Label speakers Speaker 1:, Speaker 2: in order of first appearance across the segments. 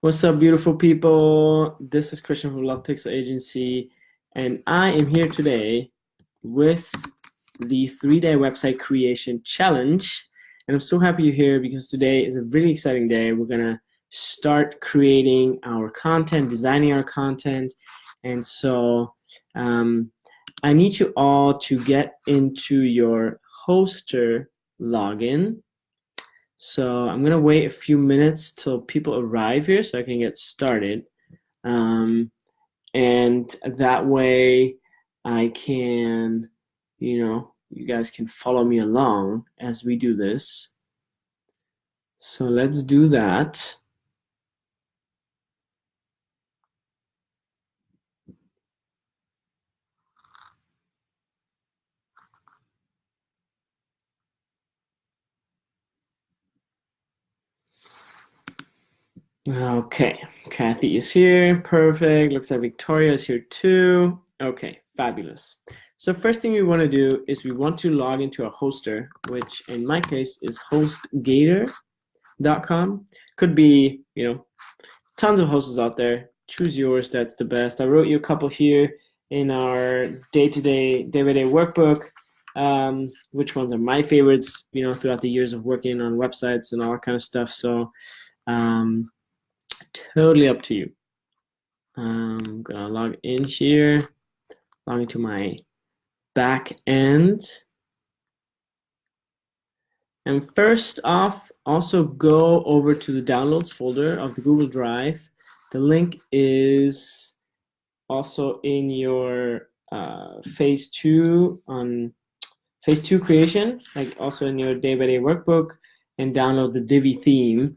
Speaker 1: What's up, beautiful people? This is Christian from Love Pixel Agency, and I am here today with the 3-day website creation challenge. And I'm so happy you're here because today is a really exciting day. We're gonna start creating our content, designing our content, and so I need you all to get into your Hoster login. So I'm gonna wait a few minutes till people arrive here so I can get started. And that way I can, you guys can follow me along as we do this. So let's do that. Okay, Kathy is here, perfect. Looks like Victoria is here too. Okay, fabulous. So first thing we want to do is we want to log into our hoster, which in my case is hostgator.com. Could be, tons of hosts out there. Choose yours, that's the best. I wrote you a couple here in our day-by-day workbook. Which ones are my favorites, throughout the years of working on websites and all that kind of stuff. So totally up to you. I'm gonna log in here, log into my back end. And first off, also go over to the downloads folder of the Google Drive. The link is also in your phase 2 creation, like also in your day-by-day workbook, and download the Divi theme.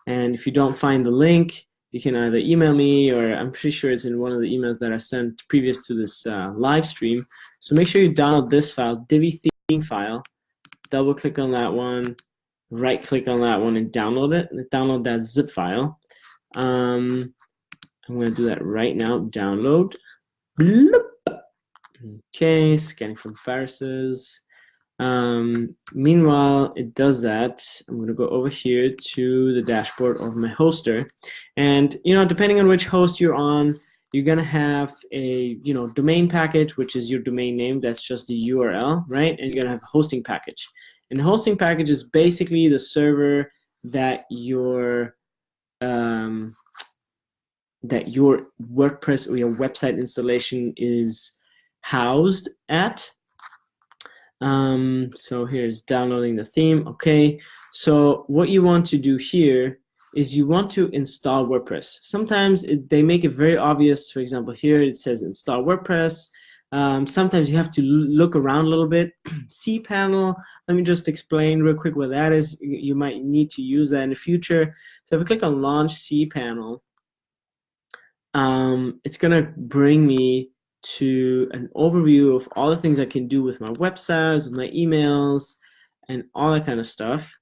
Speaker 1: And if you don't find the link, you can either email me, or I'm pretty sure it's in one of the emails that I sent previous to this live stream. So make sure you download this file, Divi theme file. Double click on that one, right click on that one, and download it. And download that zip file. I'm going to do that right now. Download. Okay, scanning for viruses. Meanwhile, it does that. I'm going to go over here to the dashboard of my hoster. And, depending on which host you're on, you're going to have a, domain package, which is your domain name. That's just the URL, right? And you're going to have a hosting package. And the hosting package is basically the server that your WordPress or your website installation is housed at. So here's downloading the theme. Okay, so what you want to do here is you want to install WordPress. Sometimes they make it very obvious. For example, here it says install WordPress. Sometimes you have to look around a little bit. cPanel, let me just explain real quick what that is. You might need to use that in the future. So if I click on launch cPanel, it's gonna bring me to an overview of all the things I can do with my websites, with my emails, and all that kind of stuff.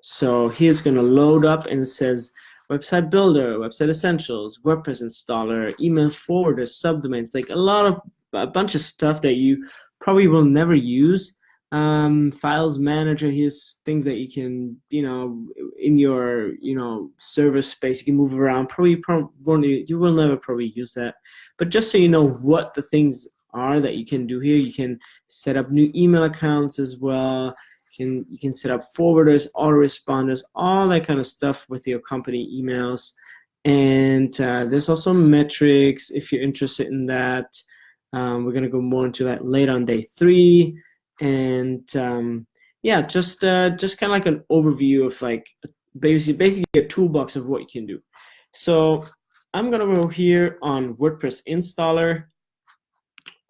Speaker 1: So here's going to load up, and it says website builder, website essentials, WordPress installer, email forwarder, subdomains, like a bunch of stuff that you probably will never use. Files manager, here's things that you can, in your, server space, you can move around. You will never probably use that. But just so you know what the things are that you can do here, you can set up new email accounts as well. You can set up forwarders, autoresponders, all that kind of stuff with your company emails. And there's also metrics if you're interested in that. We're going to go more into that later on day 3. And yeah, just kind of like an overview of like basically a toolbox of what you can do. So I'm gonna go here on WordPress installer,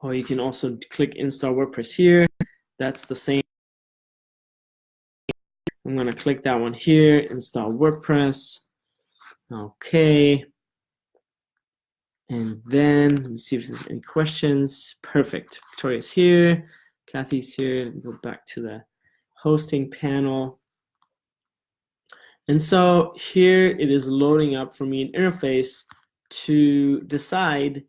Speaker 1: or you can also click install WordPress here. That's the same. I'm gonna click that one here, install WordPress. Okay. And then let me see if there's any questions. Perfect. Victoria's here. Kathy's here. Let me go back to the hosting panel. And so here it is loading up for me an interface to decide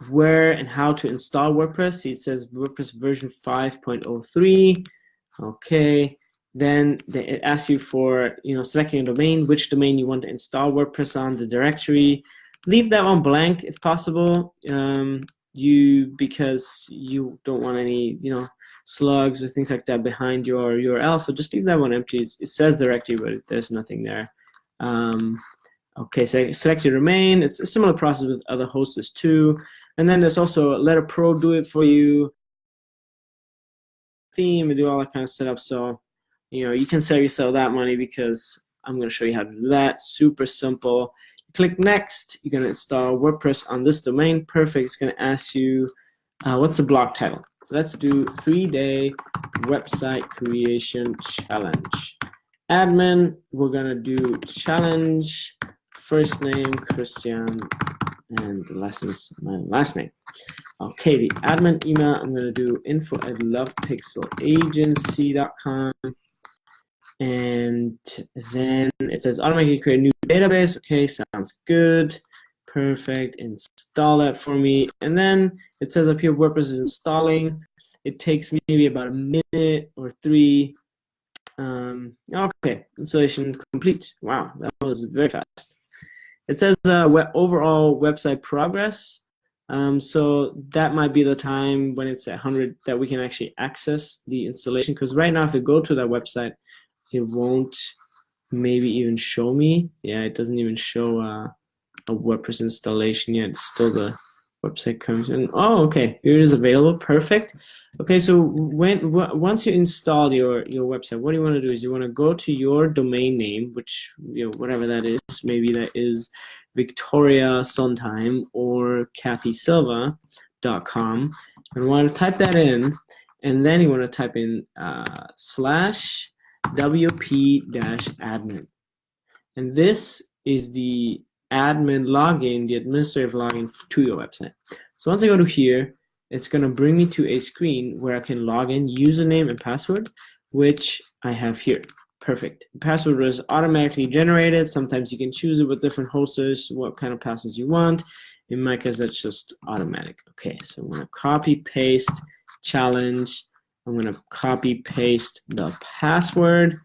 Speaker 1: where and how to install WordPress. See, it says WordPress version 5.03. Okay. Then it asks you for, selecting a domain, which domain you want to install WordPress on, the directory. Leave that one blank if possible, because you don't want any, slugs or things like that behind your URL. So just leave that one empty. It says directory, but there's nothing there. Okay, so select your domain. It's a similar process with other hosters too. And then there's also Let a Pro do it for you. Theme and do all that kind of setup. So, you can save yourself that money, because I'm going to show you how to do that. Super simple. Click next. You're going to install WordPress on this domain. Perfect. It's going to ask you, what's the blog title? So let's do 3-day website creation challenge. Admin, we're going to do challenge, first name, Christian, and the last name is my last name. Okay, the admin email, I'm going to do info@lovepixelagency.com. And then it says automatically create a new database. Okay, sounds good. Perfect. Install that for me. And then it says up here WordPress is installing. It takes maybe about a minute or 3. Okay, installation complete. Wow, that was very fast. It says overall website progress. So that might be the time when it's at 100 that we can actually access the installation. Because right now, if we go to that website, it won't maybe even show me. Yeah, it doesn't even show a WordPress installation yet. It's still the website comes in. Oh, okay, here it is available. Perfect. Okay, so once you install your website, what you want to do is you want to go to your domain name, which whatever that is. Maybe that is Victoria Sondheim or KathySilva.com. And you want to type that in, and then you want to type in /wp-admin. And this is the admin login, the administrative login to your website. So once I go to here, it's going to bring me to a screen where I can log in, username and password, which I have here. Perfect. The password was automatically generated. Sometimes you can choose it with different hosters, what kind of passwords you want. In my case, that's just automatic. Okay, so I'm going to copy, paste, challenge. I'm going to copy, paste the password.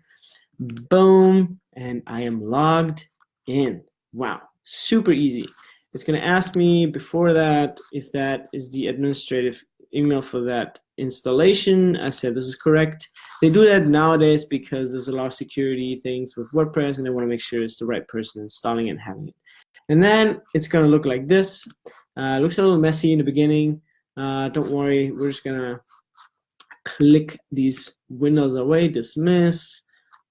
Speaker 1: Boom. And I am logged in. Wow, super easy. It's going to ask me before that if that is the administrative email for that installation. I said this is correct. They do that nowadays because there's a lot of security things with WordPress, and they want to make sure it's the right person installing it and having it. And then it's going to look like this. It looks a little messy in the beginning. Don't worry, we're just going to click these windows away, dismiss,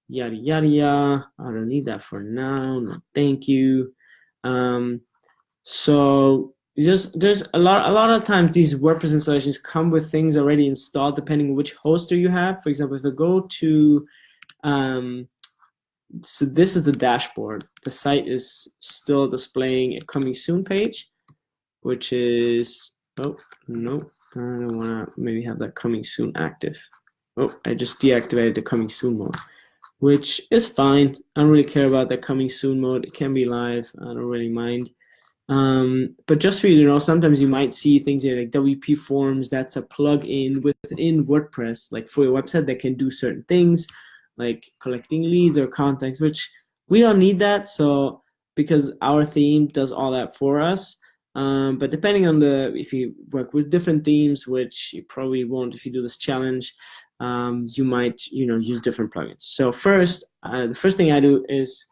Speaker 1: yada yada yada. I don't need that for now. No, thank you. So there's a lot of times these WordPress installations come with things already installed depending on which hoster you have. For example, if I go to so this is the dashboard. The site is still displaying a coming soon page, which is, oh no, I don't want to maybe have that coming soon active. Oh, I just deactivated the coming soon mode, which is fine. I don't really care about that coming soon mode. It can be live. I don't really mind. But just for you to know, sometimes you might see things here like WP Forms. That's a plugin within WordPress, like for your website, that can do certain things, like collecting leads or contacts, which we don't need that. So because our theme does all that for us. But depending on if you work with different themes, which you probably won't if you do this challenge, you might use different plugins. So first, the first thing I do is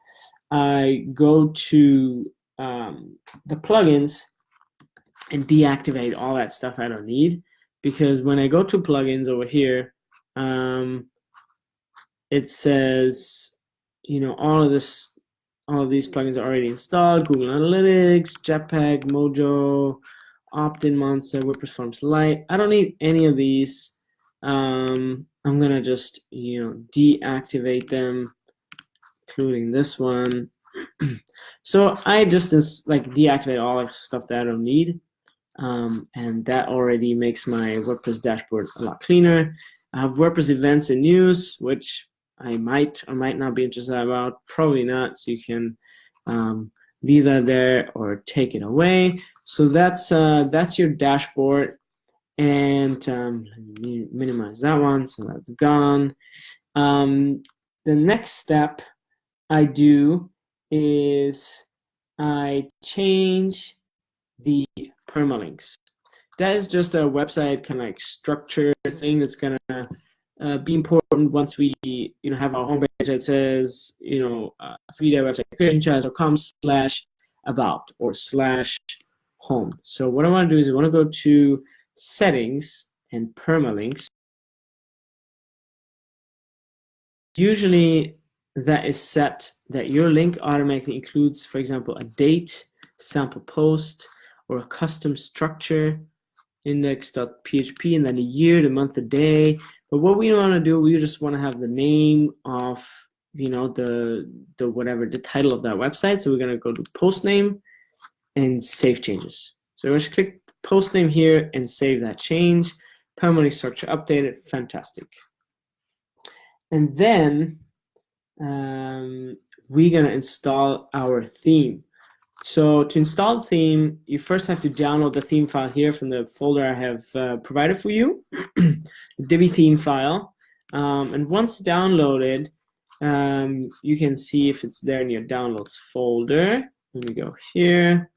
Speaker 1: I go to the plugins and deactivate all that stuff I don't need, because when I go to plugins over here, it says all of these plugins are already installed: Google Analytics, Jetpack, Mojo, Opt-in Monster, WordPress Forms Lite. I don't need any of these. I'm gonna just deactivate them, including this one. So I just deactivate all the stuff that I don't need, and that already makes my WordPress dashboard a lot cleaner. I have WordPress events and news, which I might or might not be interested about. Probably not. So you can leave that there or take it away. So that's your dashboard, and let me minimize that one so that's gone. The next step I do is I change the permalinks. That is just a website kind of like structure thing that's gonna be important once we have our homepage that says 3-day website creationchallenge.com/about or /home. So what I want to do is I want to go to settings and permalinks. Usually that is set that your link automatically includes, for example, a date, sample post, or a custom structure, index.php, and then a year, the month, the day. But what we want to do, we just want to have the name of the title of that website. So we're going to go to post name and save changes. So we'll just click post name here and save that change. Permanent structure updated. Fantastic. And then we're going to install our theme. So to install the theme, you first have to download the theme file here from the folder I have provided for you, the Divi theme file. And once downloaded, you can see if it's there in your downloads folder. Let me go here.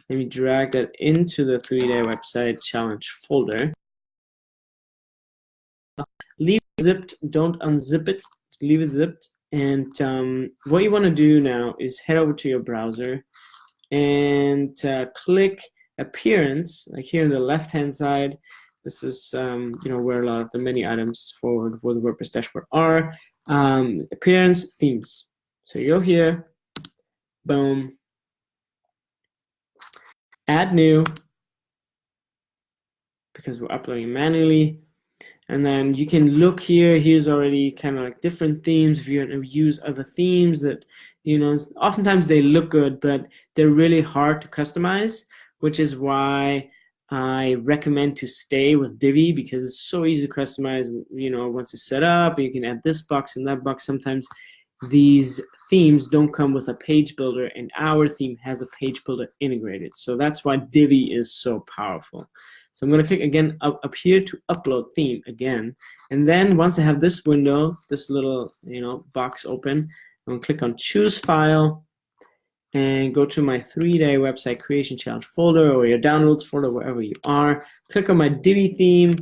Speaker 1: Let me drag that into the 3-day website challenge folder. Leave it zipped, don't unzip it, leave it zipped. And what you want to do now is head over to your browser and click appearance, like here on the left-hand side. This is where a lot of the menu items for the WordPress dashboard are. Appearance, themes. So you go here, boom, add new, because we're uploading manually. And then you can look here. Here's already kind of like different themes. If you want to use other themes that, oftentimes they look good, but they're really hard to customize, which is why I recommend to stay with Divi, because it's so easy to customize, once it's set up. You can add this box and that box. Sometimes these themes don't come with a page builder, and our theme has a page builder integrated. So that's why Divi is so powerful. So I'm going to click again up here to upload theme again. And then once I have this window, this little box open, I'm going to click on choose file and go to my 3-day website creation challenge folder or your downloads folder, wherever you are. Click on my Divi theme,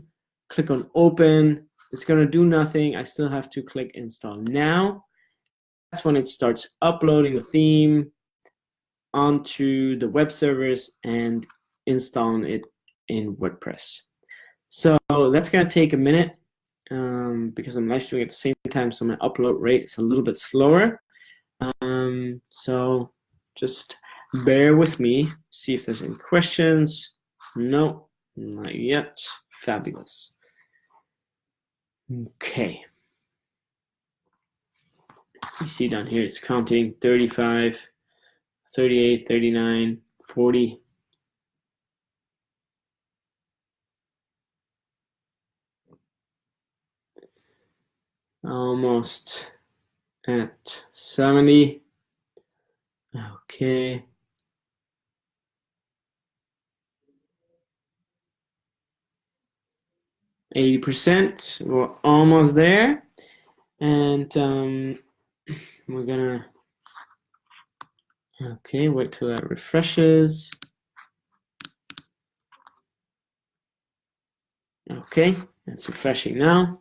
Speaker 1: click on open. It's going to do nothing. I still have to click install now. That's when it starts uploading the theme onto the web servers and installing it in WordPress. So that's going to take a minute because I'm live streaming at the same time, so my upload rate is a little bit slower. So just bear with me, see if there's any questions. No, not yet. Fabulous. Okay. You see down here it's counting 35, 38, 39, 40. Almost at 70. Okay. %. We're almost there. And we're gonna, okay, wait till that refreshes. Okay, it's refreshing now.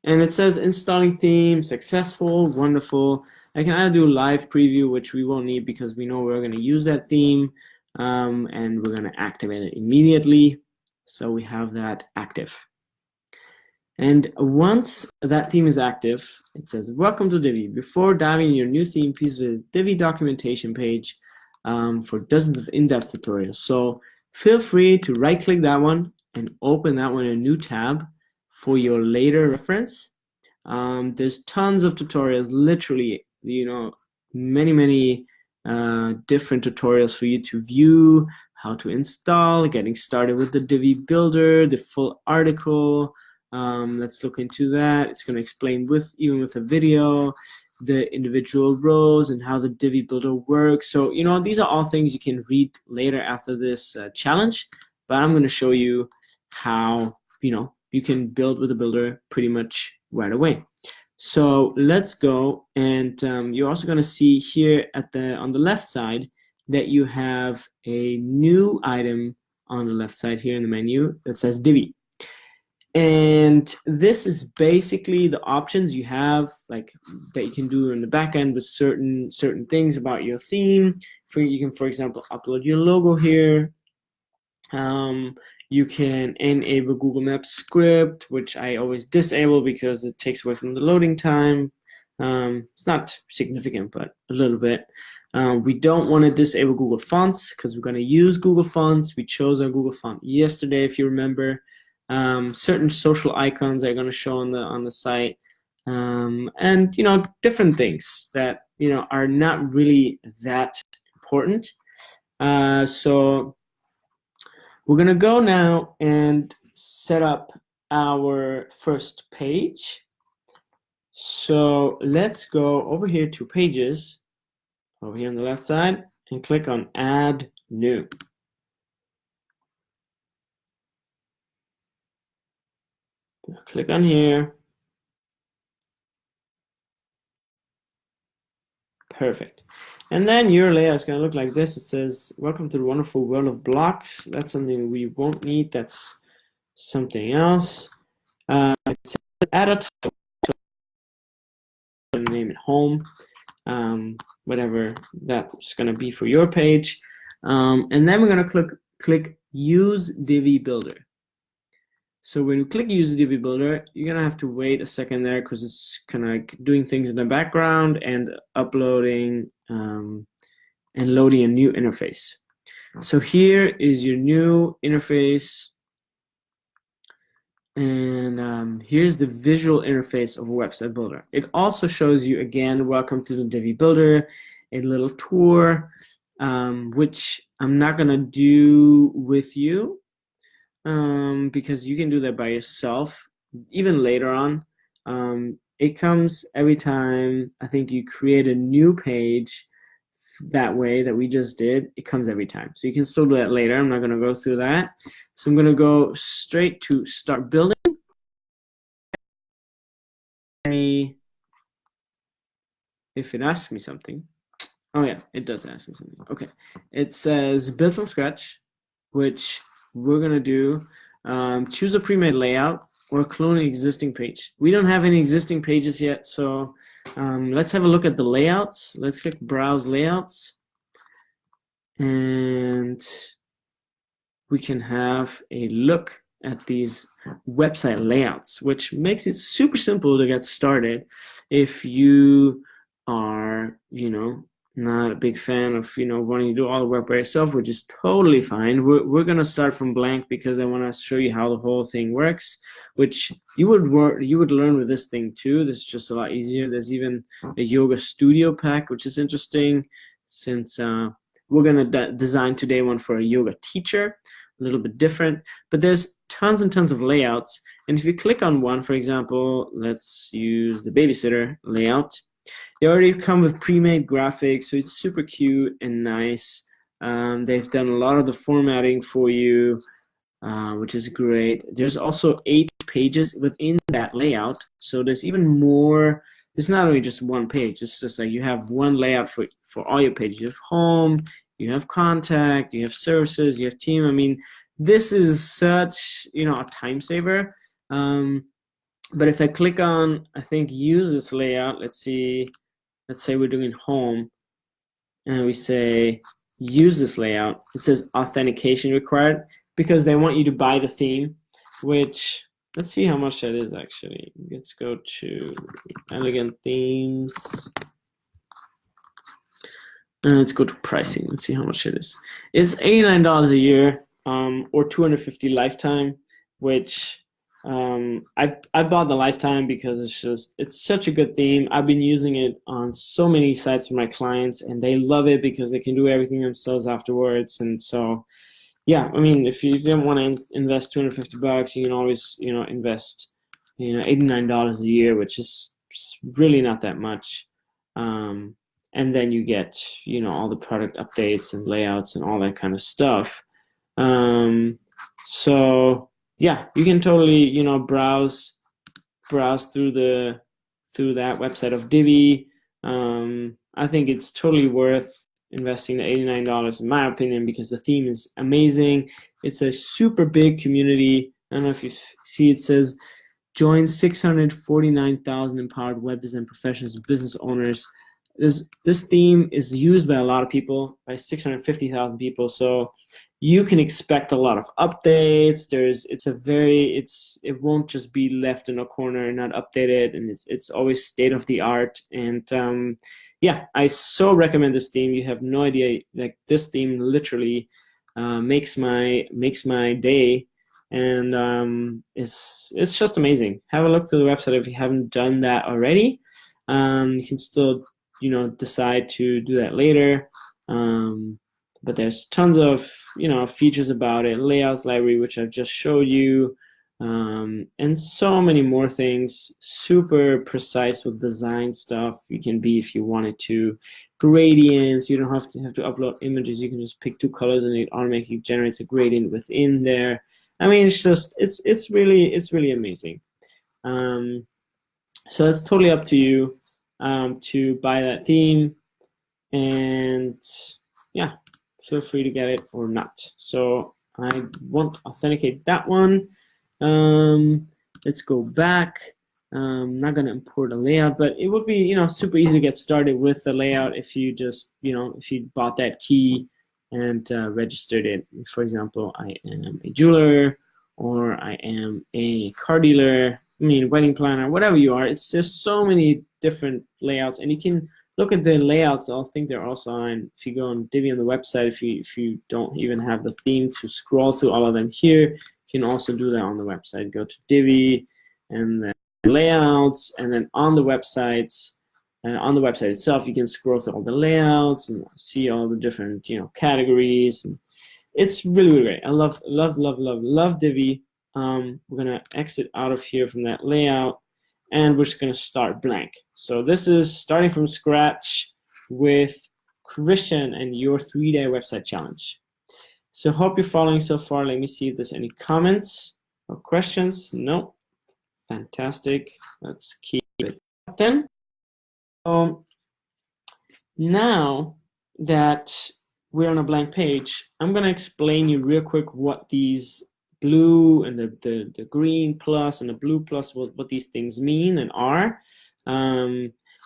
Speaker 1: And it says installing theme successful, wonderful. I can either do live preview, which we won't need because we know we're going to use that theme, and we're going to activate it immediately. So we have that active. And once that theme is active, it says, welcome to Divi. Before diving into your new theme, please visit Divi documentation page for dozens of in-depth tutorials. So feel free to right-click that one and open that one in a new tab for your later reference. There's tons of tutorials, literally, many different tutorials for you to view, how to install, getting started with the Divi Builder, the full article. Let's look into that. It's going to explain even with a video, the individual rows and how the Divi Builder works. So, these are all things you can read later after this challenge, but I'm going to show you how, you can build with the builder pretty much right away. So let's go, and you're also going to see here on the left side that you have a new item on the left side here in the menu that says Divi. And this is basically the options you have, like that you can do in the back end with certain things about your theme. You can, for example, upload your logo here. You can enable Google Maps script, which I always disable because it takes away from the loading time. It's not significant, but a little bit. We don't want to disable Google Fonts because we're going to use Google Fonts. We chose our Google font yesterday, if you remember. Certain social icons are going to show on the site, and different things that are not really that important. So we're going to go now and set up our first page. So let's go over here to Pages, over here on the left side, and click on Add New. Click on here. Perfect. And then your layout is going to look like this. It says, "Welcome to the wonderful world of blocks." That's something we won't need. That's something else. It says, "Add a title." Name it Home. Whatever that's going to be for your page. And then we're going to click Use Divi Builder. So when you click Use Divi Builder, you're going to have to wait a second there because it's kind of like doing things in the background and uploading and loading a new interface. So here is your new interface. And here's the visual interface of a website builder. It also shows you, again, welcome to the Divi Builder, a little tour, which I'm not going to do with you because you can do that by yourself, even later on. It comes every time I think you create a new page that way that we just did. It comes every time. So you can still do that later. I'm not going to go through that. So I'm going to go straight to Start Building. If it asks me something. Oh yeah, it does ask me something. Okay. It says Build from Scratch, which we're going to do. Choose a pre-made layout or clone an existing page. We don't have any existing pages yet, so let's have a look at the layouts. Let's click Browse Layouts, and we can have a look at these website layouts, which makes it super simple to get started if you are, not a big fan of, wanting to do all the work by yourself, which is totally fine. We're going to start from blank because I want to show you how the whole thing works, which you would learn with this thing too. This is just a lot easier. There's even a Yoga Studio pack, which is interesting since we're going to design today one for a yoga teacher, a little bit different, but there's tons and tons of layouts. And if you click on one, for example, let's use the babysitter layout. They already come with pre-made graphics, so it's super cute and nice. They've done a lot of the formatting for you, which is great. There's also 8 pages within that layout, so there's even more. It's not only just one page. It's just like you have one layout for all your pages. You have home, you have contact, you have services, you have team. I mean, this is such, a time saver. But if I click on, I think, use this layout, let's say we're doing home, and we say use this layout, it says authentication required because they want you to buy the theme, which, let's see how much that is actually. Let's go to Elegant Themes. And let's go to pricing. Let's see how much it is. It's $89 a year, or $250 lifetime, which I bought the lifetime because it's such a good theme. I've been using it on so many sites for my clients, and they love it because they can do everything themselves afterwards. And so, yeah, I mean, if you don't want to invest $250, you can always, invest, $89 a year, which is really not that much. And then you get, all the product updates and layouts and all that kind of stuff. So yeah, you can totally, browse through the through that website of Divi. I think it's totally worth investing the $89 in my opinion, because the theme is amazing. It's a super big community. I don't know if you see, it says join 649,000 empowered web design professionals and business owners. This theme is used by a lot of people, by 650,000 people. So you can expect a lot of updates. It won't just be left in a corner and not updated, and it's always state of the art. And yeah, I so recommend this theme. You have no idea, like this theme literally makes my day, and it's just amazing. Have a look through the website if you haven't done that already. You can still decide to do that later. But there's tons of features about it, layouts library, which I've just showed you, and so many more things. Super precise with design stuff. You can be, if you wanted to, gradients. You don't have to upload images. You can just pick 2 colors and it automatically generates a gradient within there. I mean, it's really amazing. So it's totally up to you to buy that theme, and yeah, feel free to get it or not. So I won't authenticate that one. Let's go back. I'm not gonna import a layout, but it would be super easy to get started with the layout if you just if you bought that key and registered it. For example, I am a jeweler, or I am a car dealer. I mean, wedding planner, whatever you are. It's just so many different layouts, and you can look at the layouts. I think they're also on, if you go on Divi on the website, if you don't even have the theme to scroll through all of them here, you can also do that on the website. Go to Divi and then layouts, and then on the websites, on the website itself, you can scroll through all the layouts and see all the different categories. And it's really great. I love Divi. We're gonna exit out of here from that layout, and we're just gonna start blank. So this is starting from scratch with Christian and your 3-day website challenge. So hope you're following so far. Let me see if there's any comments or questions. No. Fantastic. Let's keep it then. Now that we're on a blank page, I'm gonna explain you real quick what these blue and the green plus and the blue plus, what these things mean and are.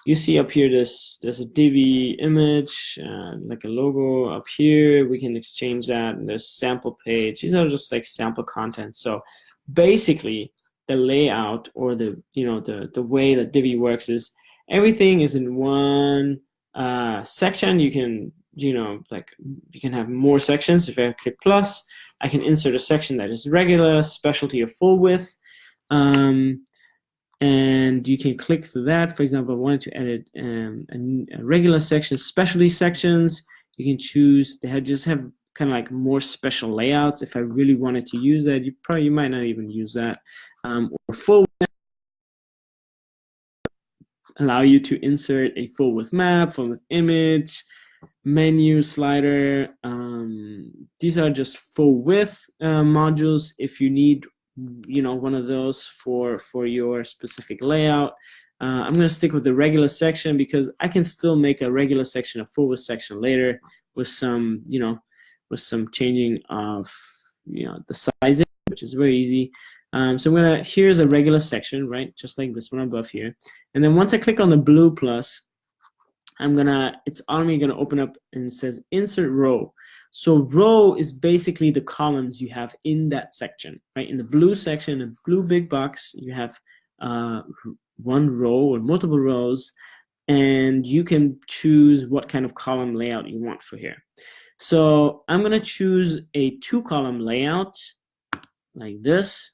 Speaker 1: You see up here there's a Divi image, like a logo up here. We can exchange that, and there's sample page. These are just like sample content. So basically the layout, or the way that Divi works, is everything is in one section. You can you can have more sections. If I click plus, I can insert a section that is regular, specialty, or full width. And you can click through that. For example, I wanted to edit a regular section, specialty sections. You can choose to just have kind of like more special layouts. If I really wanted to use that, you might not even use that. Or full width, allow you to insert a full width map, full width image, menu slider. These are just full width modules. If you need one of those for your specific layout. I'm going to stick with the regular section, because I can still make a regular section a full width section later with some changing of the sizing, which is very easy. So here's a regular section, right, just like this one above here. And then once I click on the blue plus, it's automatically gonna open up, and it says insert row. So row is basically the columns you have in that section, right? In the blue section, the blue big box, you have one row or multiple rows, and you can choose what kind of column layout you want for here. So I'm gonna choose a 2-column layout like this.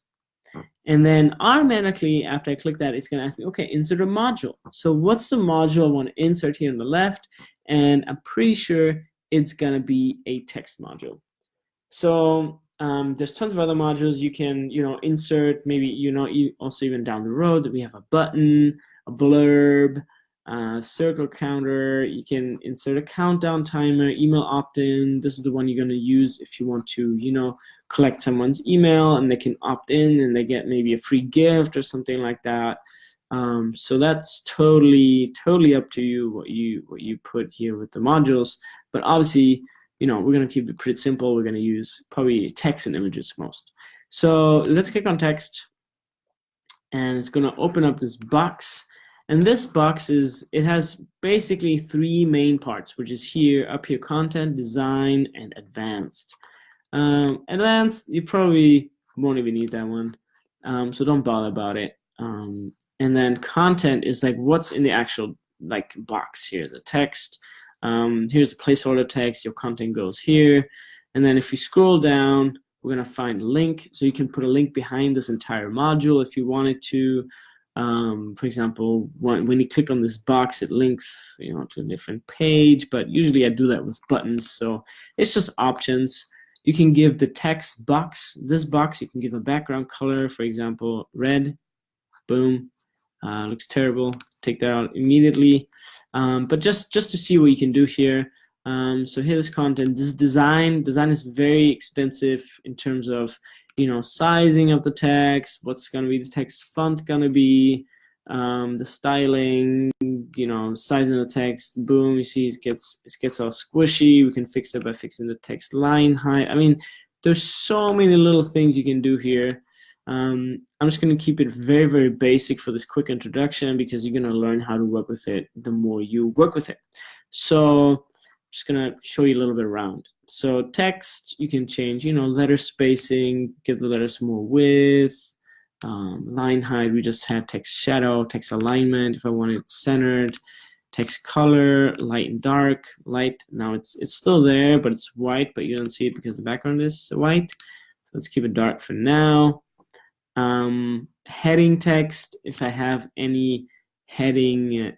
Speaker 1: And then automatically, after I click that, it's going to ask me, okay, insert a module. So what's the module I want to insert here on the left? And I'm pretty sure it's going to be a text module. So there's tons of other modules you can, insert. Maybe, also even down the road, we have a button, a blurb, circle counter. You can insert a countdown timer, email opt-in. This is the one you're going to use if you want to, collect someone's email, and they can opt in and they get maybe a free gift or something like that. So that's totally up to you what you put here with the modules. But obviously, we're gonna keep it pretty simple. We're gonna use probably text and images most. So let's click on text, and it's gonna open up this box. And this box it has basically 3 main parts, which is up here, content, design, and advanced. Advanced, you probably won't even need that one, so don't bother about it. And then content is like what's in the actual like box here, the text. Here's the placeholder text, your content goes here. And then if we scroll down, we're gonna find a link. So you can put a link behind this entire module if you wanted to. For example, when you click on this box, it links to a different page, but usually I do that with buttons. So it's just options. You can give the text box, this box, you can give a background color, for example, red. Boom. Looks terrible. Take that out immediately. But just to see what you can do here. So here's content. This design is very extensive in terms of sizing of the text, what's going to be the text font going to be, the styling, sizing the text. Boom, you see it gets all squishy. We can fix it by fixing the text line height. I mean, there's so many little things you can do here. I'm just going to keep it very, very basic for this quick introduction, because you're going to learn how to work with it the more you work with it. So I'm just going to show you a little bit around. So text, you can change, letter spacing, give the letters more width, line height. We just had text shadow, text alignment if I want it centered, text color, light and dark. Light, now it's still there, but it's white, but you don't see it because the background is white. So let's keep it dark for now. Heading text, if I have any heading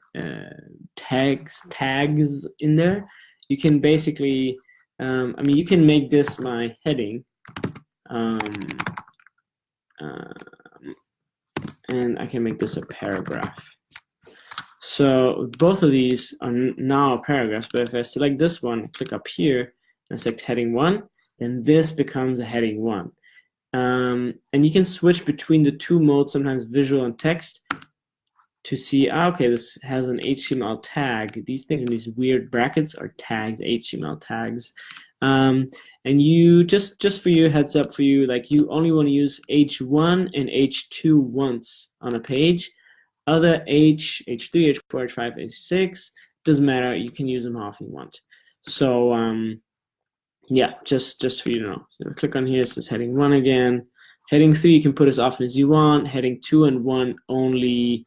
Speaker 1: tags in there, you can basically, you can make this my heading, and I can make this a paragraph. So both of these are now paragraphs, but if I select this one, click up here, and I select heading 1, then this becomes a heading 1. And you can switch between the 2 modes, sometimes visual and text, to see, okay, this has an HTML tag. These things in these weird brackets are tags, HTML tags. And you, just for you, heads up for you, like you only want to use H1 and H2 once on a page. Other H3, H4, H5, H6, doesn't matter. You can use them how often you want. So, yeah, just for you to know. So click on here, it says heading 1 again. Heading 3 you can put as often as you want. Heading 2 and 1 only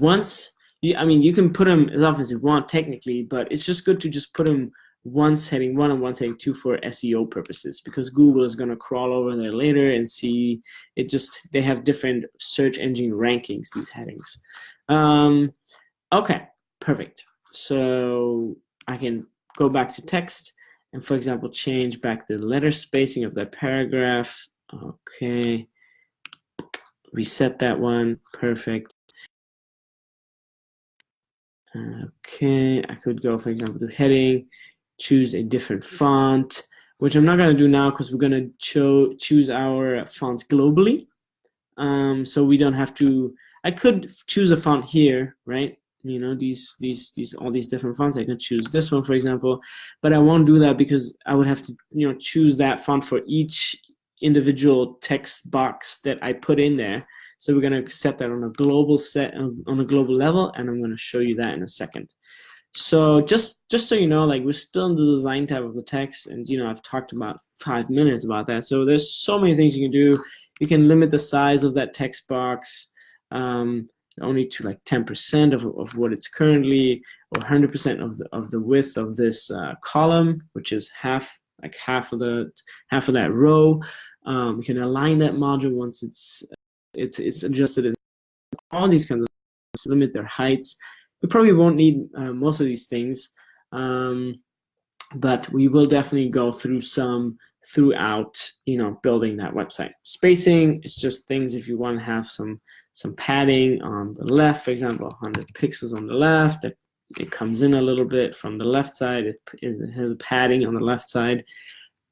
Speaker 1: once. You can put them as often as you want technically, but it's just good to just put them once heading 1 and once heading 2 for SEO purposes, because Google is going to crawl over there later and see it. They have different search engine rankings, these headings. Okay, perfect. So I can go back to text and, for example, change back the letter spacing of that paragraph. Okay, reset that one. Perfect. Okay, I could go, for example, to heading, choose a different font, which I'm not going to do now because we're going to choose our fonts globally. So we don't have to, I could choose a font here, right? All these different fonts. I could choose this one, for example, but I won't do that because I would have to, choose that font for each individual text box that I put in there. So we're going to set that on a global level, and I'm going to show you that in a second. So just so you know, like, we're still in the design tab of the text, and I've talked about 5 minutes about that. So there's so many things you can do. You can limit the size of that text box only to like 10% of what it's currently, or 100% of the width of this column, which is half of that row. We can align that module once it's adjusted, and all these kinds of things. Limit their heights. We probably won't need most of these things, but we will definitely go through some throughout building that website. Spacing is just things if you want to have some padding on the left, for example, 100 pixels on the left. It comes in a little bit from the left side. It has a padding on the left side.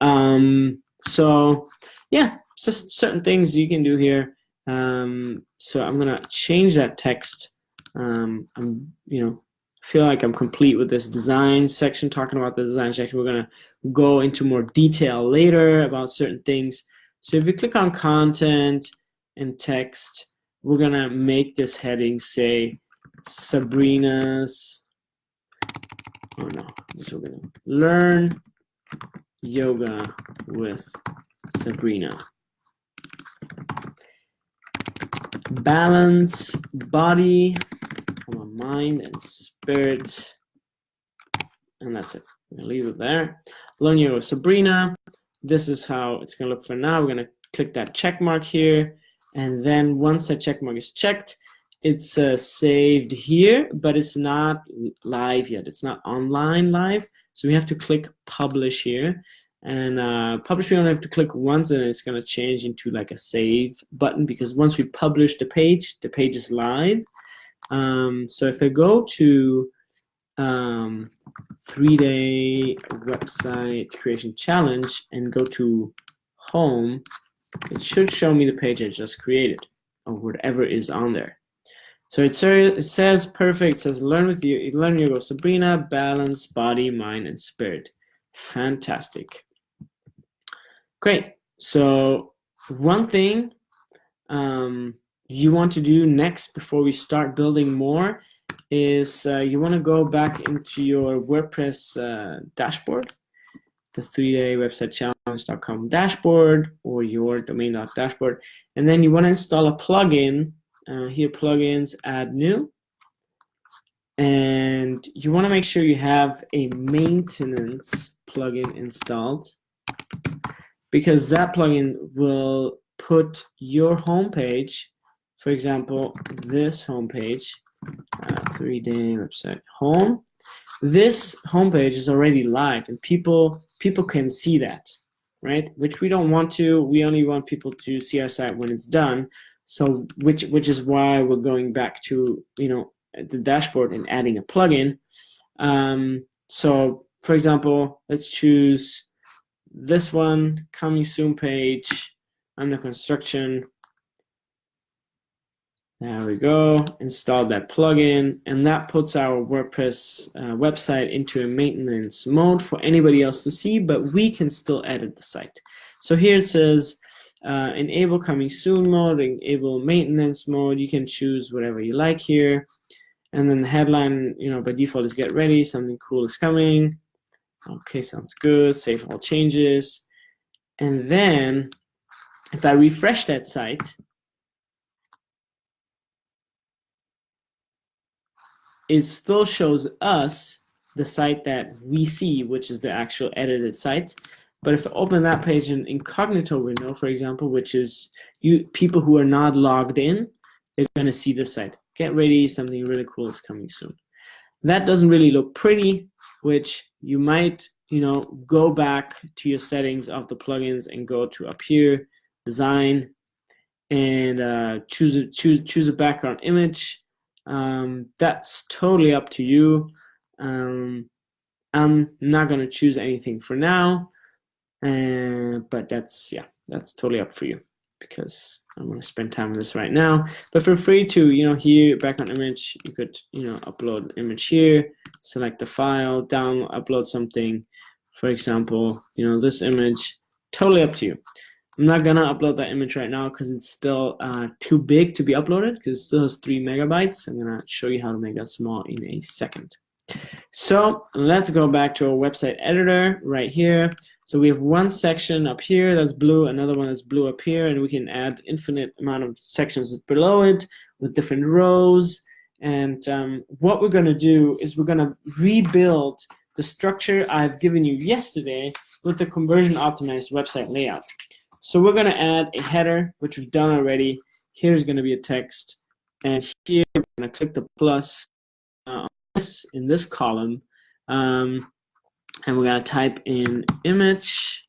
Speaker 1: So yeah, just certain things you can do here. So I'm gonna change that text. Feel like I'm complete with this design section, talking about the design section. We're gonna go into more detail later about certain things. So if you click on content and text, we're gonna make this heading say Sabrina's, oh no, this we're gonna learn yoga with Sabrina. Balance body, mind and spirit, and that's it. I'm gonna leave it there. Learn yoga with Sabrina. This is how it's gonna look for now. We're gonna click that check mark here, and then once that check mark is checked, it's saved here, but it's not live yet. It's not online live, so we have to click publish here. And publish, we only have to click once, and it's going to change into like a save button, because once we publish the page is live. So if I go to 3-day website creation challenge and go to home, it should show me the page I just created, or whatever is on there. So it says perfect. It says learn yoga with Sabrina, balance body, mind, and spirit. Fantastic. Great. So one thing you want to do next before we start building more is you want to go back into your WordPress dashboard, the 3-day website challenge.com dashboard, or your domain.dashboard, and then you want to install a plugin. Here, plugins, add new, and you want to make sure you have a maintenance plugin installed, because that plugin will put your homepage, for example, this homepage, 3-day website home. This homepage is already live, and people can see that, right? Which we don't want to. We only want people to see our site when it's done. So which is why we're going back to the dashboard and adding a plugin. So for example, let's choose this one, coming soon page, under construction. There we go. Install that plugin, and that puts our WordPress website into a maintenance mode for anybody else to see, but we can still edit the site. So here it says enable coming soon mode, enable maintenance mode. You can choose whatever you like here. And then the headline, by default is get ready, something cool is coming. Okay, sounds good. Save all changes. And then if I refresh that site, it still shows us the site that we see, which is the actual edited site. But if I open that page in incognito window, for example, which is people who are not logged in, they're going to see the site. Get ready, something really cool is coming soon. That doesn't really look pretty, which you might, go back to your settings of the plugins and go to up here, design, and choose a background image. That's totally up to you. I'm not going to choose anything for now, but that's totally up for you, because I'm going to spend time on this right now. But feel free to, here, background image, you could, upload an image here, select the file, upload something. For example, this image, totally up to you. I'm not going to upload that image right now because it's still too big to be uploaded, because it still has 3 megabytes. I'm going to show you how to make that small in a second. So let's go back to our website editor right here. So we have one section up here that's blue, another one that's blue up here, and we can add infinite amount of sections below it with different rows. And what we're going to do is we're going to rebuild the structure I've given you yesterday with the conversion optimized website layout. So we're going to add a header, which we've done already. Here's going to be a text, and here we're going to click the plus in this column, and we're going to type in image.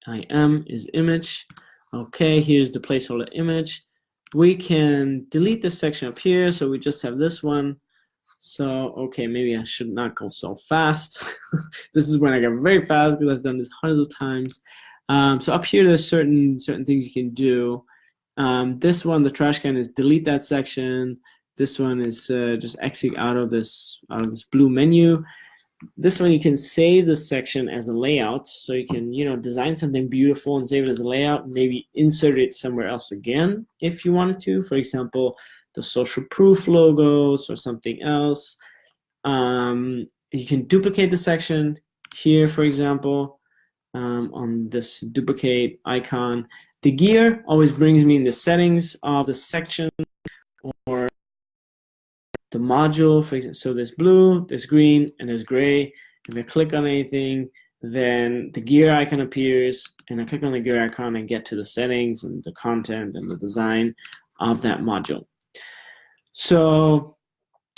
Speaker 1: IM is image. Okay, here's the placeholder image. We can delete this section up here, so we just have this one. So, okay, maybe I should not go so fast. This is when I get very fast, because I've done this hundreds of times. So up here, there's certain things you can do. This one, the trash can, is delete that section. This one is just exit out of this blue menu. This one, you can save this section as a layout, so you can design something beautiful and save it as a layout, and maybe insert it somewhere else again if you wanted to. For example, the social proof logos or something else. You can duplicate the section here, for example, on this duplicate icon. The gear always brings me in the settings of the section or the module, for example. So there's blue, there's green, and there's gray. If I click on anything, then the gear icon appears, and I click on the gear icon and get to the settings and the content and the design of that module. So,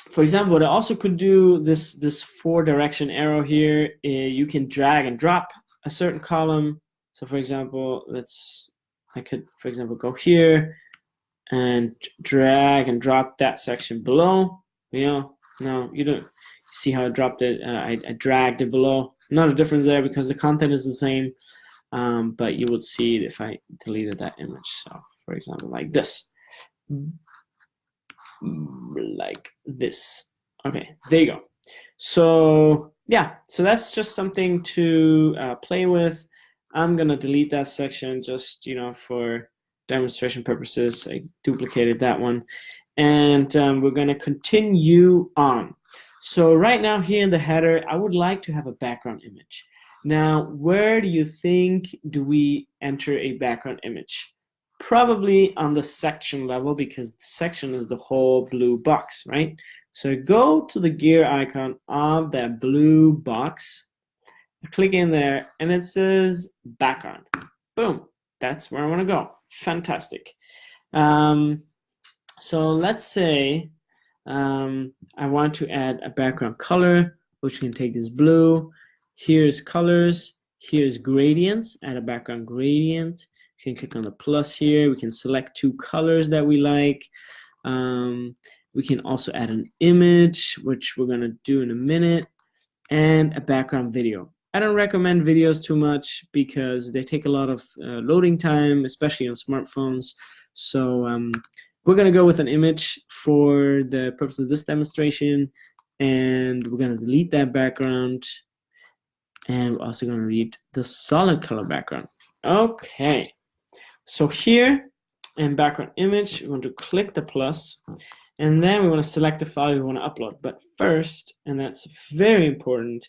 Speaker 1: for example, what I also could do, this 4-direction arrow here, you can drag and drop a certain column. So, for example, I could, for example, go here and drag and drop that section below. No, you don't see how I dropped it. I dragged it below. Not a difference there because the content is the same, but you would see it if I deleted that image. So, for example, like this. Okay, there you go. So yeah, so that's just something to play with. I'm gonna delete that section just for demonstration purposes. I duplicated that one, and we're gonna continue on. So right now here in the header, I would like to have a background image. Now, where do you think do we enter a background image? Probably on the section level, because the section is the whole blue box, right? So go to the gear icon of that blue box, click in there, and it says background. Boom, that's where I want to go. Fantastic. So let's say I want to add a background color, which can take this blue. Here's colors, here's gradients, add a background gradient. You can click on the plus here. We can select 2 colors that we like. We can also add an image, which we're gonna do in a minute, and a background video. I don't recommend videos too much because they take a lot of loading time, especially on smartphones. So we're gonna go with an image for the purpose of this demonstration, and we're gonna delete that background, and we're also gonna read the solid color background. Okay. So here in background image, we want to click the plus, and then we want to select the file we want to upload. But first, and that's very important,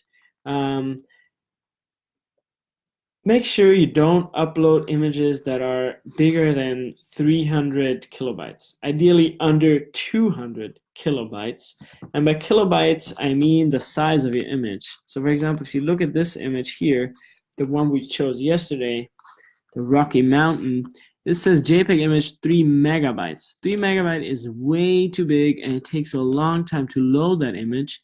Speaker 1: make sure you don't upload images that are bigger than 300 kilobytes, ideally under 200 kilobytes. And by kilobytes, I mean the size of your image. So for example, if you look at this image here, the one we chose yesterday, the Rocky Mountain, it says JPEG image 3 megabytes. 3 megabyte is way too big, and it takes a long time to load that image.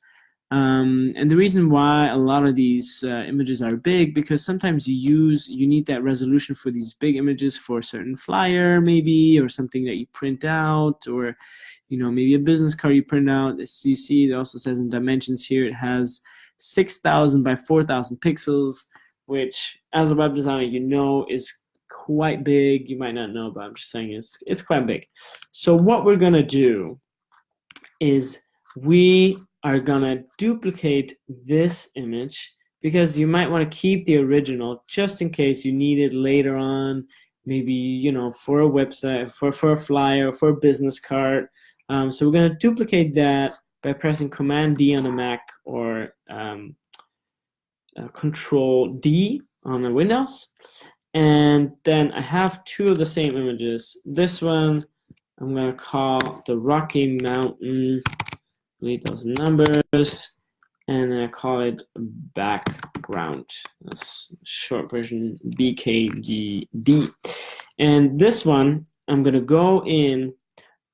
Speaker 1: And the reason why a lot of these images are big, because sometimes you need that resolution for these big images for a certain flyer maybe, or something that you print out, or maybe a business card you print out. As you see, it also says in dimensions here, it has 6,000 by 4,000 pixels, which as a web designer is quite big. You might not know, but I'm just saying it's quite big. So what we're gonna do is we are gonna duplicate this image, because you might want to keep the original just in case you need it later on, maybe for a website, for a flyer, for a business card. So we're gonna duplicate that by pressing Command D on a Mac, or Control D on a Windows. And then I have 2 of the same images. This one I'm gonna call the Rocky Mountain, delete those numbers, and I call it background. That's short version, BKGD. And this one, I'm gonna go in,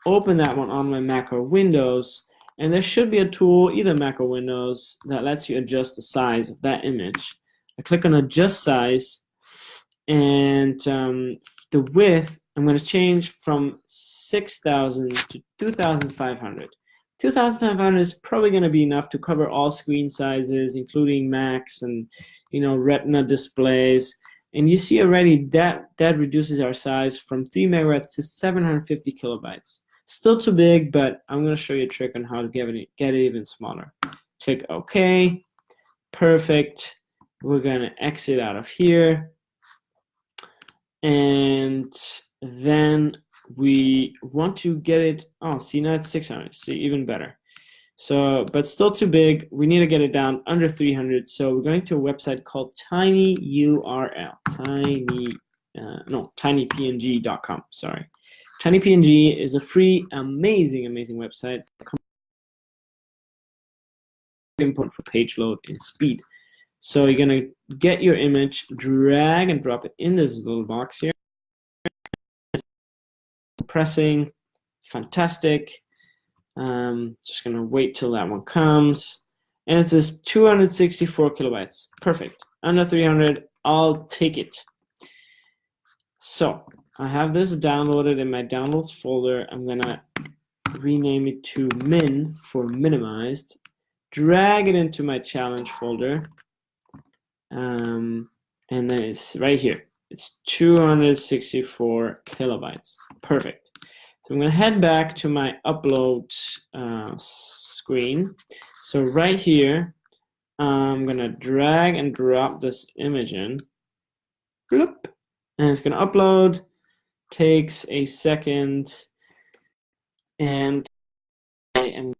Speaker 1: open that one on my Mac or Windows, and there should be a tool, either Mac or Windows, that lets you adjust the size of that image. I click on Adjust Size, and the width, I'm going to change from 6,000 to 2,500. 2,500 is probably going to be enough to cover all screen sizes, including Macs and Retina displays. And you see already that reduces our size from 3 megabytes to 750 kilobytes. Still too big, but I'm going to show you a trick on how to get it even smaller. Click OK. Perfect. We're going to exit out of here. And then we want to get it. Oh, see, now it's 600. See, even better. So, but still too big. We need to get it down under 300. So we're going to a website called tinyurl. tinypng.com. Sorry. TinyPNG is a free, amazing website. Important for page load and speed. So you're gonna get your image, drag and drop it in this little box here. Pressing, fantastic. Just gonna wait till that one comes. And it says 264 kilobytes. Perfect. Under 300, I'll take it. So I have this downloaded in my downloads folder. I'm gonna rename it to min for minimized. Drag it into my challenge folder. And then it's right here. It's 264 kilobytes. Perfect. So I'm going to head back to my upload screen. So right here, I'm going to drag and drop this image in. Bloop. And it's going to upload. Takes a second. And I am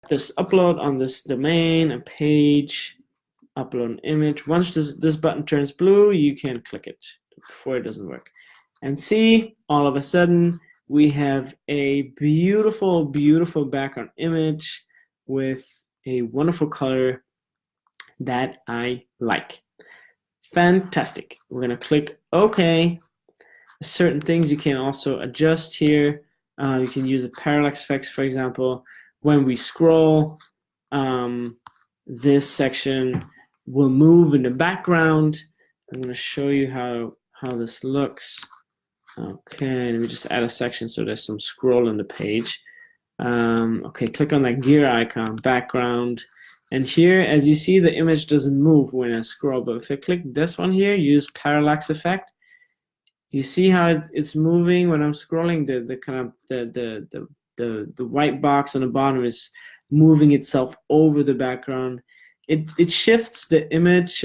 Speaker 1: this upload on this domain, a page. Upload an image. Once this button turns blue, you can click it before it doesn't work. And see, all of a sudden, we have a beautiful, beautiful background image with a wonderful color that I like. Fantastic. We're going to click OK. Certain things you can also adjust here. You can use a parallax effects, for example. When we scroll, this section will move in the background. I'm going to show you how this looks. Okay, let me just add a section so there's some scroll on the page. Okay, click on that gear icon, background. And here, as you see, the image doesn't move when I scroll. But if I click this one here, use parallax effect, you see how it's moving when I'm scrolling. The kind of the white box on the bottom is moving itself over the background. It shifts the image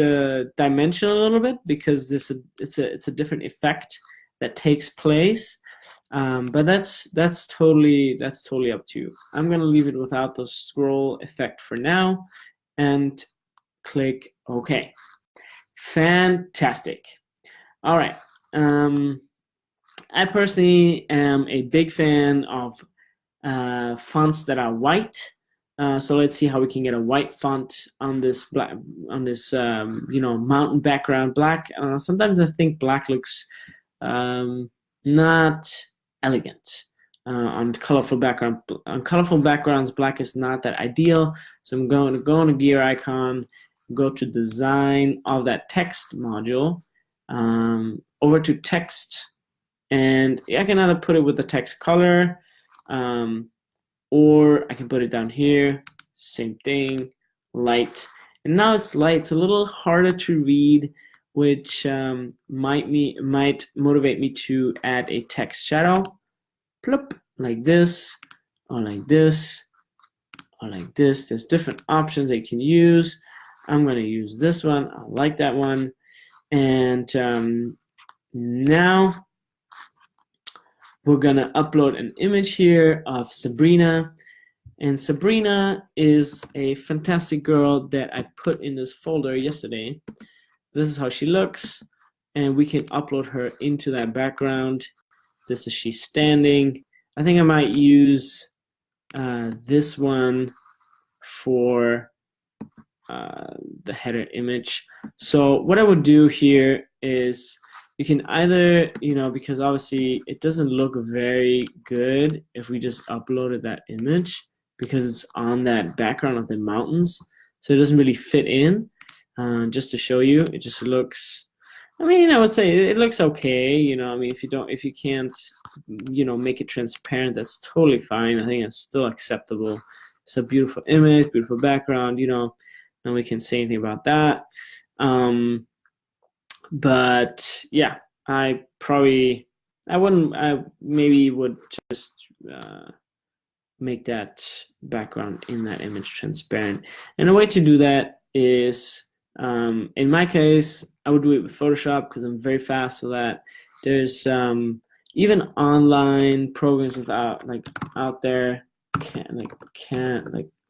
Speaker 1: dimension a little bit because it's a different effect that takes place, but that's totally up to you. I'm gonna leave it without the scroll effect for now, and click OK. Fantastic. All right. I personally am a big fan of fonts that are white. So let's see how we can get a white font on this black, on this mountain background black. Sometimes I think black looks not elegant on colorful background. On colorful backgrounds, black is not that ideal. So I'm going to go on a gear icon, go to design of that text module, over to text, and I can either put it with the text color, or I can put it down here, same thing, light. And now it's light. It's a little harder to read, which might motivate me to add a text shadow. Plop, like this, or like this, or like this. There's different options that you can use. I'm going to use this one. I like that one. And now we're going to upload an image here of Sabrina. And Sabrina is a fantastic girl that I put in this folder yesterday. This is how she looks. And we can upload her into that background. This is she standing. I think I might use this one for the header image. So what I would do here is you can either, because obviously it doesn't look very good if we just uploaded that image because it's on that background of the mountains. So it doesn't really fit in. Just to show you, it just looks, I would say it looks okay. If you can't, make it transparent, that's totally fine. I think it's still acceptable. It's a beautiful image, beautiful background, nobody can say anything about that. But yeah, I maybe would just make that background in that image transparent. And a way to do that is, in my case, I would do it with Photoshop because I'm very fast with that. There's even online programs without out there, like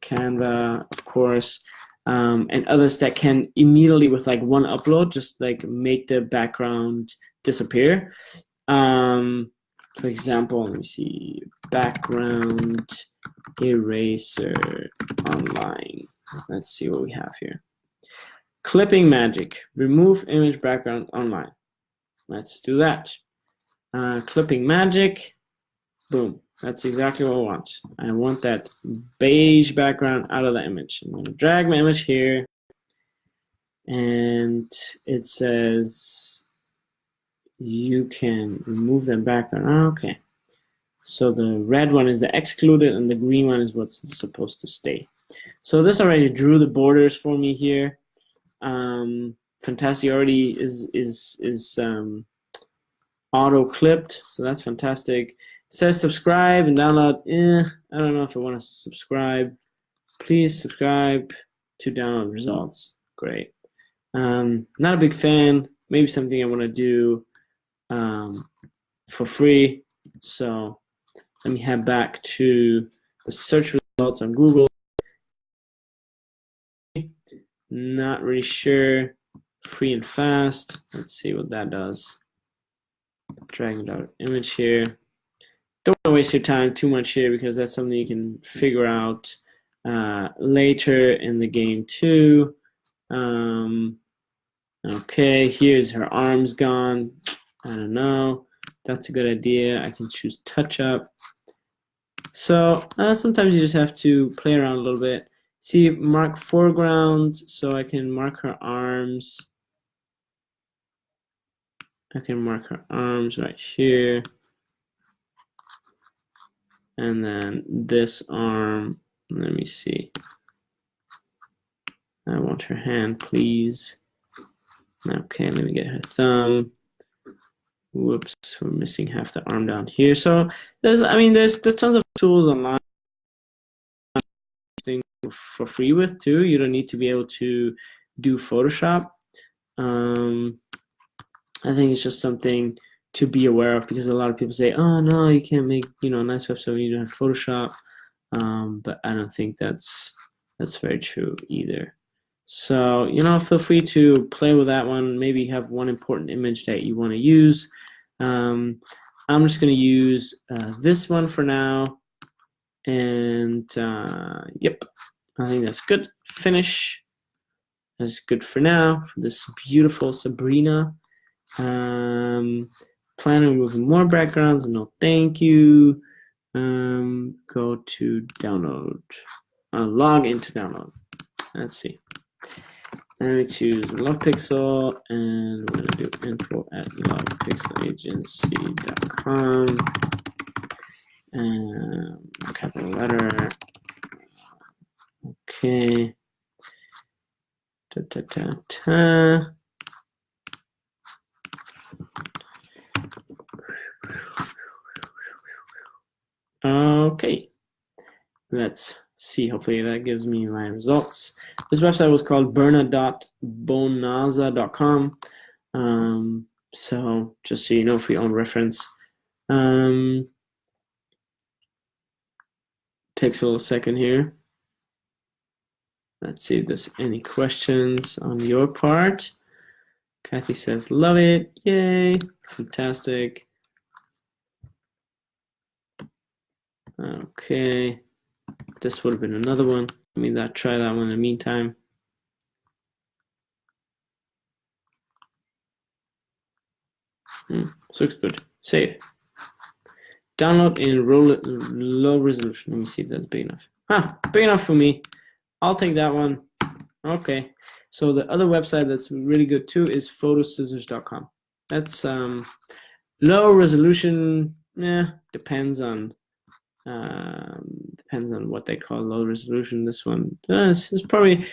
Speaker 1: Canva, of course, and others that can immediately with like one upload just like make the background disappear. For example, let me see, background eraser online. Let's see what we have here. Clipping magic, remove image background online. Let's do that. Clipping magic, boom. That's exactly what I want. I want that beige background out of the image. I'm going to drag my image here, and it says you can remove that background. Okay. So the red one is the excluded, and the green one is what's supposed to stay. So this already drew the borders for me here. Fantastic already is auto clipped, so that's fantastic. It says subscribe and download. I don't know if I want to subscribe. Please subscribe to download results. Great. Not a big fan. Maybe something I want to do for free. So let me head back to the search results on Google. Not really sure. Free and fast. Let's see what that does. Dragging out image here. Don't want to waste your time too much here because that's something you can figure out later in the game too. Okay, here's her arms gone. I don't know. That's a good idea. I can choose touch up. So sometimes you just have to play around a little bit. See, mark foreground, so I can mark her arms. I can mark her arms right here. And then this arm, let me see. I want her hand, please. Okay, let me get her thumb. Whoops, we're missing half the arm down here. So there's tons of tools online for free with too. You don't need to be able to do Photoshop. I think it's just something to be aware of because a lot of people say, "Oh no, you can't make a nice website when you don't have Photoshop." But I don't think that's very true either. So feel free to play with that one. Maybe you have one important image that you want to use. I'm just going to use this one for now. And yep, I think that's good. Finish. That's good for now for this beautiful Sabrina. Plan on removing more backgrounds. No, thank you. Go to download. Log into download. Let's see. And we choose LovePixel, and we're going to do info@lovepixelagency.com. Capital letter. Okay. Okay. Let's see. Hopefully that gives me my results. This website was called berna.bonaza.com. So just so you know for your own reference. Takes a little second here. Let's see if there's any questions on your part. Kathy says, love it. Yay. Fantastic. Okay. This would have been another one. Let me try that one in the meantime. So looks good. Save. Download in low resolution. Let me see if that's big enough. Big enough for me. I'll take that one. Okay. So the other website that's really good too is photoscissors.com. That's low resolution. Depends on what they call low resolution. This one it's probably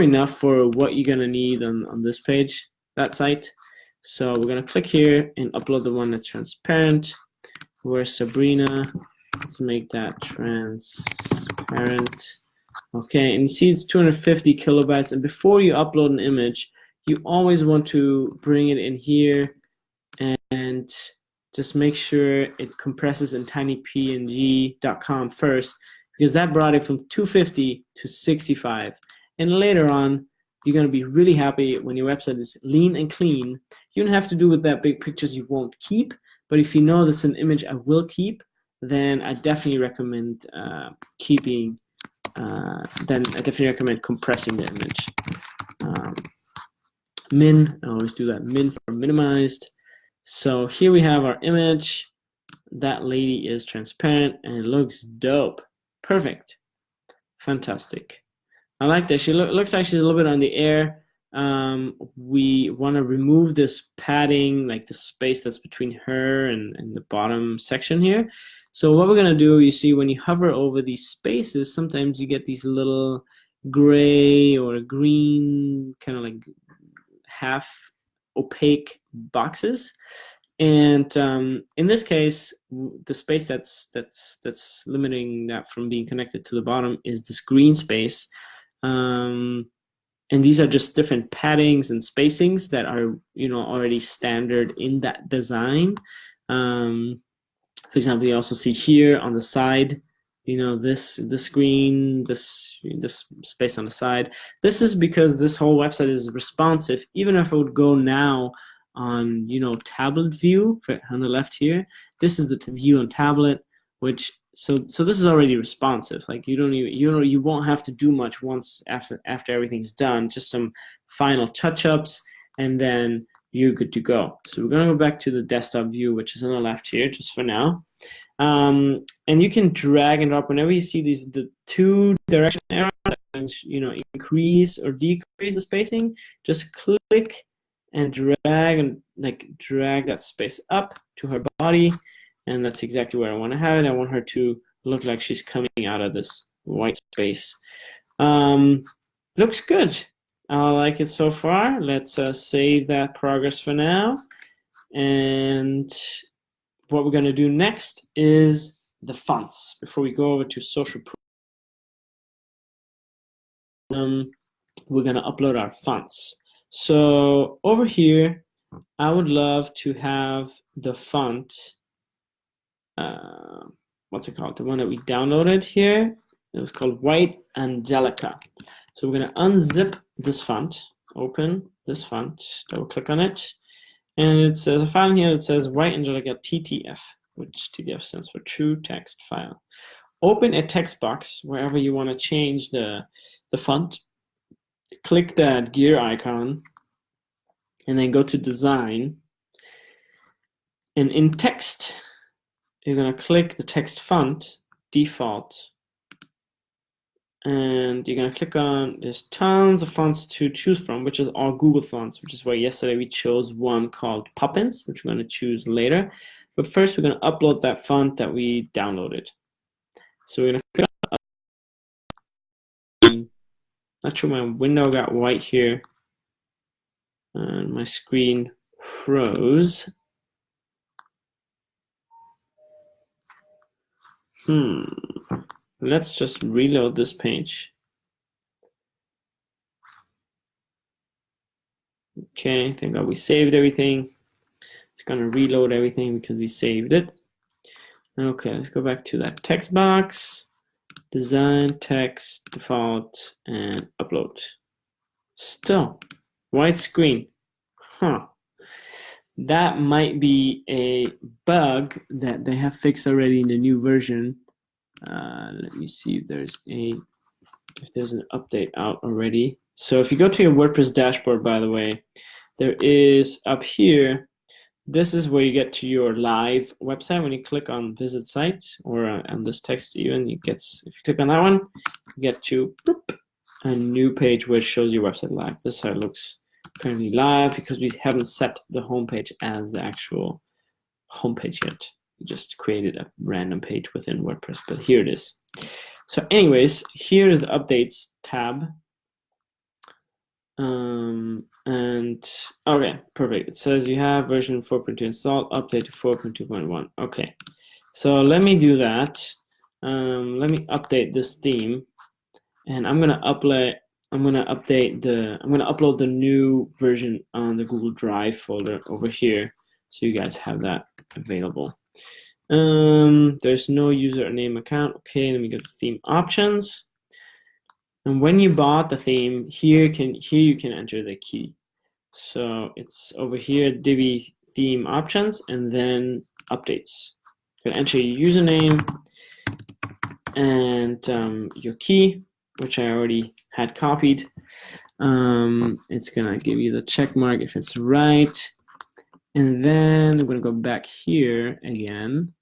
Speaker 1: enough for what you're gonna need on this page, that site. So we're gonna click here and upload the one that's transparent. Where's Sabrina? Let's make that transparent. Okay, and you see it's 250 kilobytes. And before you upload an image, you always want to bring it in here and just make sure it compresses in tinypng.com first, because that brought it from 250 to 65. And later on, you're going to be really happy when your website is lean and clean. You don't have to do with that big pictures you won't keep, but if you know that's an image I will keep, then I definitely recommend compressing the image. Min, I always do that, min for minimized. So here we have our image. That lady is transparent and it looks dope. Perfect. Fantastic. I like that. She looks like she's a little bit on the air. We want to remove this padding, like the space that's between her and the bottom section here. So what we're going to do, you see when you hover over these spaces, sometimes you get these little gray or green, kind of like half opaque boxes. And in this case, the space that's limiting that from being connected to the bottom is this green space. And these are just different paddings and spacings that are, already standard in that design. For example, you also see here on the side, this screen, this space on the side. This is because this whole website is responsive. Even if I would go now on, tablet view on the left here, this is the view on tablet, which so this is already responsive. Like you won't have to do much once after everything's done, just some final touch-ups, and then you're good to go. So we're gonna go back to the desktop view, which is on the left here, just for now. And you can drag and drop whenever you see the two direction arrows, increase or decrease the spacing. Just click and drag that space up to her body, and that's exactly where I want to have it. I want her to look like she's coming out of this white space. Looks good. I like it so far. Let's save that progress for now. And what we're going to do next is the fonts. Before we go over to social proof, we're going to upload our fonts. So over here, I would love to have the font, what's it called? The one that we downloaded here. It was called White Angelica. So we're going to unzip this font, open this font, double click on it. And it says, I found here it says White Angelica TTF, which TTF stands for True Text File. Open a text box wherever you want to change the font. Click that gear icon and then go to Design. And in text, you're going to click the text font, default. And you're going to click on, there's tons of fonts to choose from, which is all Google fonts, which is why yesterday we chose one called Poppins, which we're going to choose later. But first, we're going to upload that font that we downloaded. So we're going to click on, not sure my window got white here, and my screen froze. Let's just reload this page. Okay, thank God we saved everything. It's gonna reload everything because we saved it. Okay, let's go back to that text box, design, text, default, and upload. Still, white screen. That might be a bug that they have fixed already in the new version. Let me see if there's an update out already. So if you go to your WordPress dashboard, by the way, there is up here, this is where you get to your live website. When you click on visit site, or on this text even, if you click on that one, you get to a new page which shows your website live. This site looks currently live because we haven't set the homepage as the actual homepage yet. We just created a random page within WordPress, but here it is. So anyways, here is the updates tab. And okay, perfect. It says you have version 4.2 installed, update to 4.2.1. Okay, so let me do that. Let me update this theme, and I'm gonna upload the new version on the Google Drive folder over here, so you guys have that available. There's no username account. Okay, let me go to theme options. And when you bought the theme, here you can enter the key. So it's over here, Divi theme options, and then updates. You can enter your username and your key, which I already had copied. It's gonna give you the check mark if it's right. And then I'm gonna go back here again,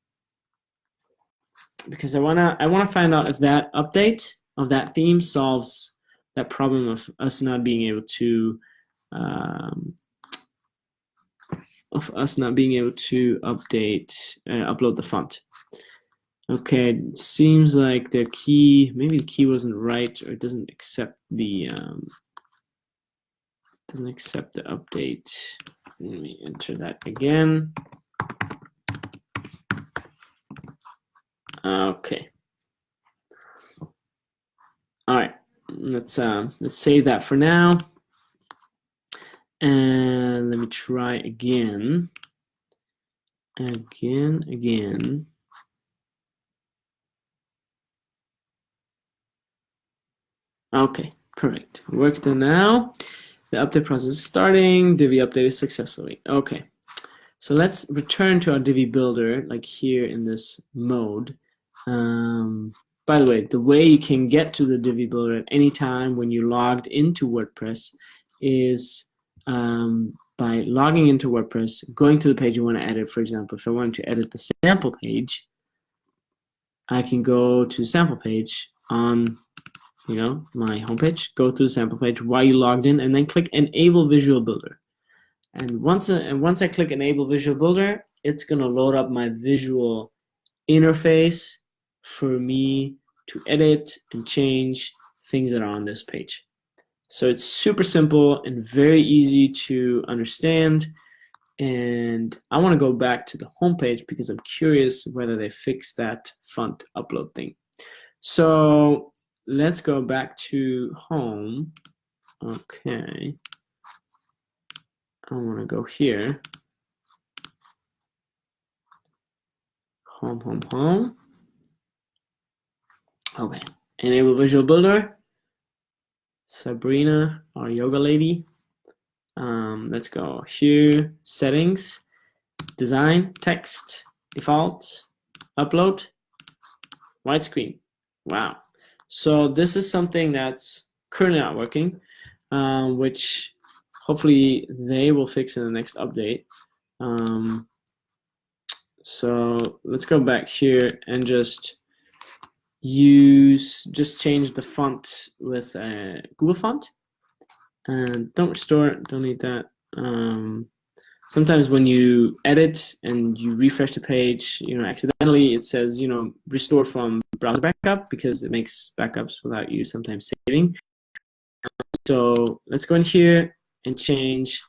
Speaker 1: because I wanna find out if that update of that theme solves that problem of us not being able to upload the font. Okay, it seems like the key, maybe the key wasn't right, or it doesn't accept the update. Let me enter that again. Okay. All right. Let's save that for now. And let me try again. Again. Okay, perfect. Worked now. The update process is starting. Divi updated successfully. Okay, so let's return to our Divi builder, like here in this mode. By the way you can get to the Divi builder at any time when you logged into WordPress is by logging into WordPress, going to the page you want to edit. For example, if I wanted to edit the sample page, I can go to sample page on my homepage, go to the sample page while you logged in, and then click Enable Visual Builder. And once I click Enable Visual Builder, it's gonna load up my visual interface for me to edit and change things that are on this page. So it's super simple and very easy to understand. And I want to go back to the homepage because I'm curious whether they fixed that font upload thing. So let's go back to home. Okay. I want to go here. Home. Okay. Enable Visual Builder. Sabrina, our yoga lady. Let's go here. Settings. Design. Text. Default. Upload. Widescreen. Wow. So this is something that's currently not working, which hopefully they will fix in the next update. So let's go back here and just change the font with a Google font. And don't restore it, don't need that. Sometimes when you edit and you refresh the page, accidentally it says, restore from browser backup, because it makes backups without you sometimes saving. So let's go in here and change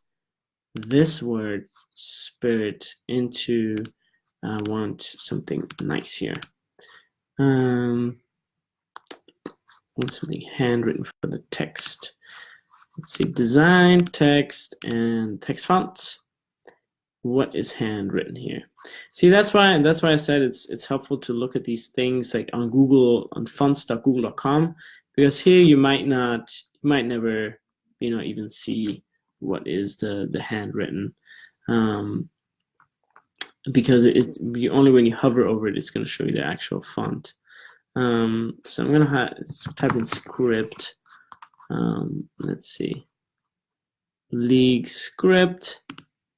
Speaker 1: this word spirit into I want something nice here. Want something handwritten for the text. Let's see, design, text, and text fonts. What is handwritten here? See, that's why I said it's helpful to look at these things like on Google, on fonts.google.com, because here you might never even see what is the handwritten, because it's only when you hover over it, it's going to show you the actual font. So I'm gonna type in script. Let's see, league script.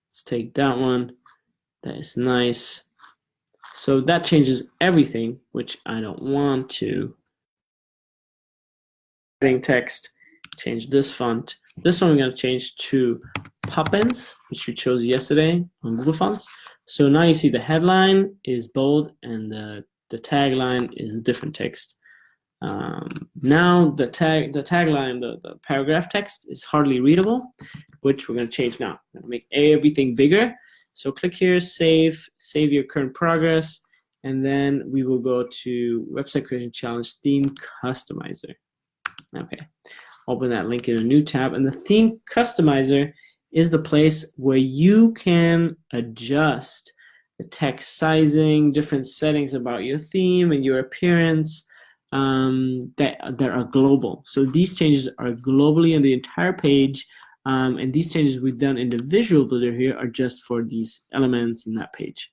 Speaker 1: Let's take that one. That is nice. So that changes everything, which I don't want to. Adding text, change this font. This one I'm going to change to Poppins, which we chose yesterday on Google Fonts. So now you see the headline is bold and the tagline is a different text. Now the tagline, the paragraph text is hardly readable, which we're going to change now. We're going to make everything bigger. So click here, save your current progress, and then we will go to Website Creation Challenge Theme Customizer. Okay, open that link in a new tab, and the Theme Customizer is the place where you can adjust the text sizing, different settings about your theme and your appearance that are global. So these changes are globally on the entire page, and these changes we've done in the visual builder here are just for these elements in that page.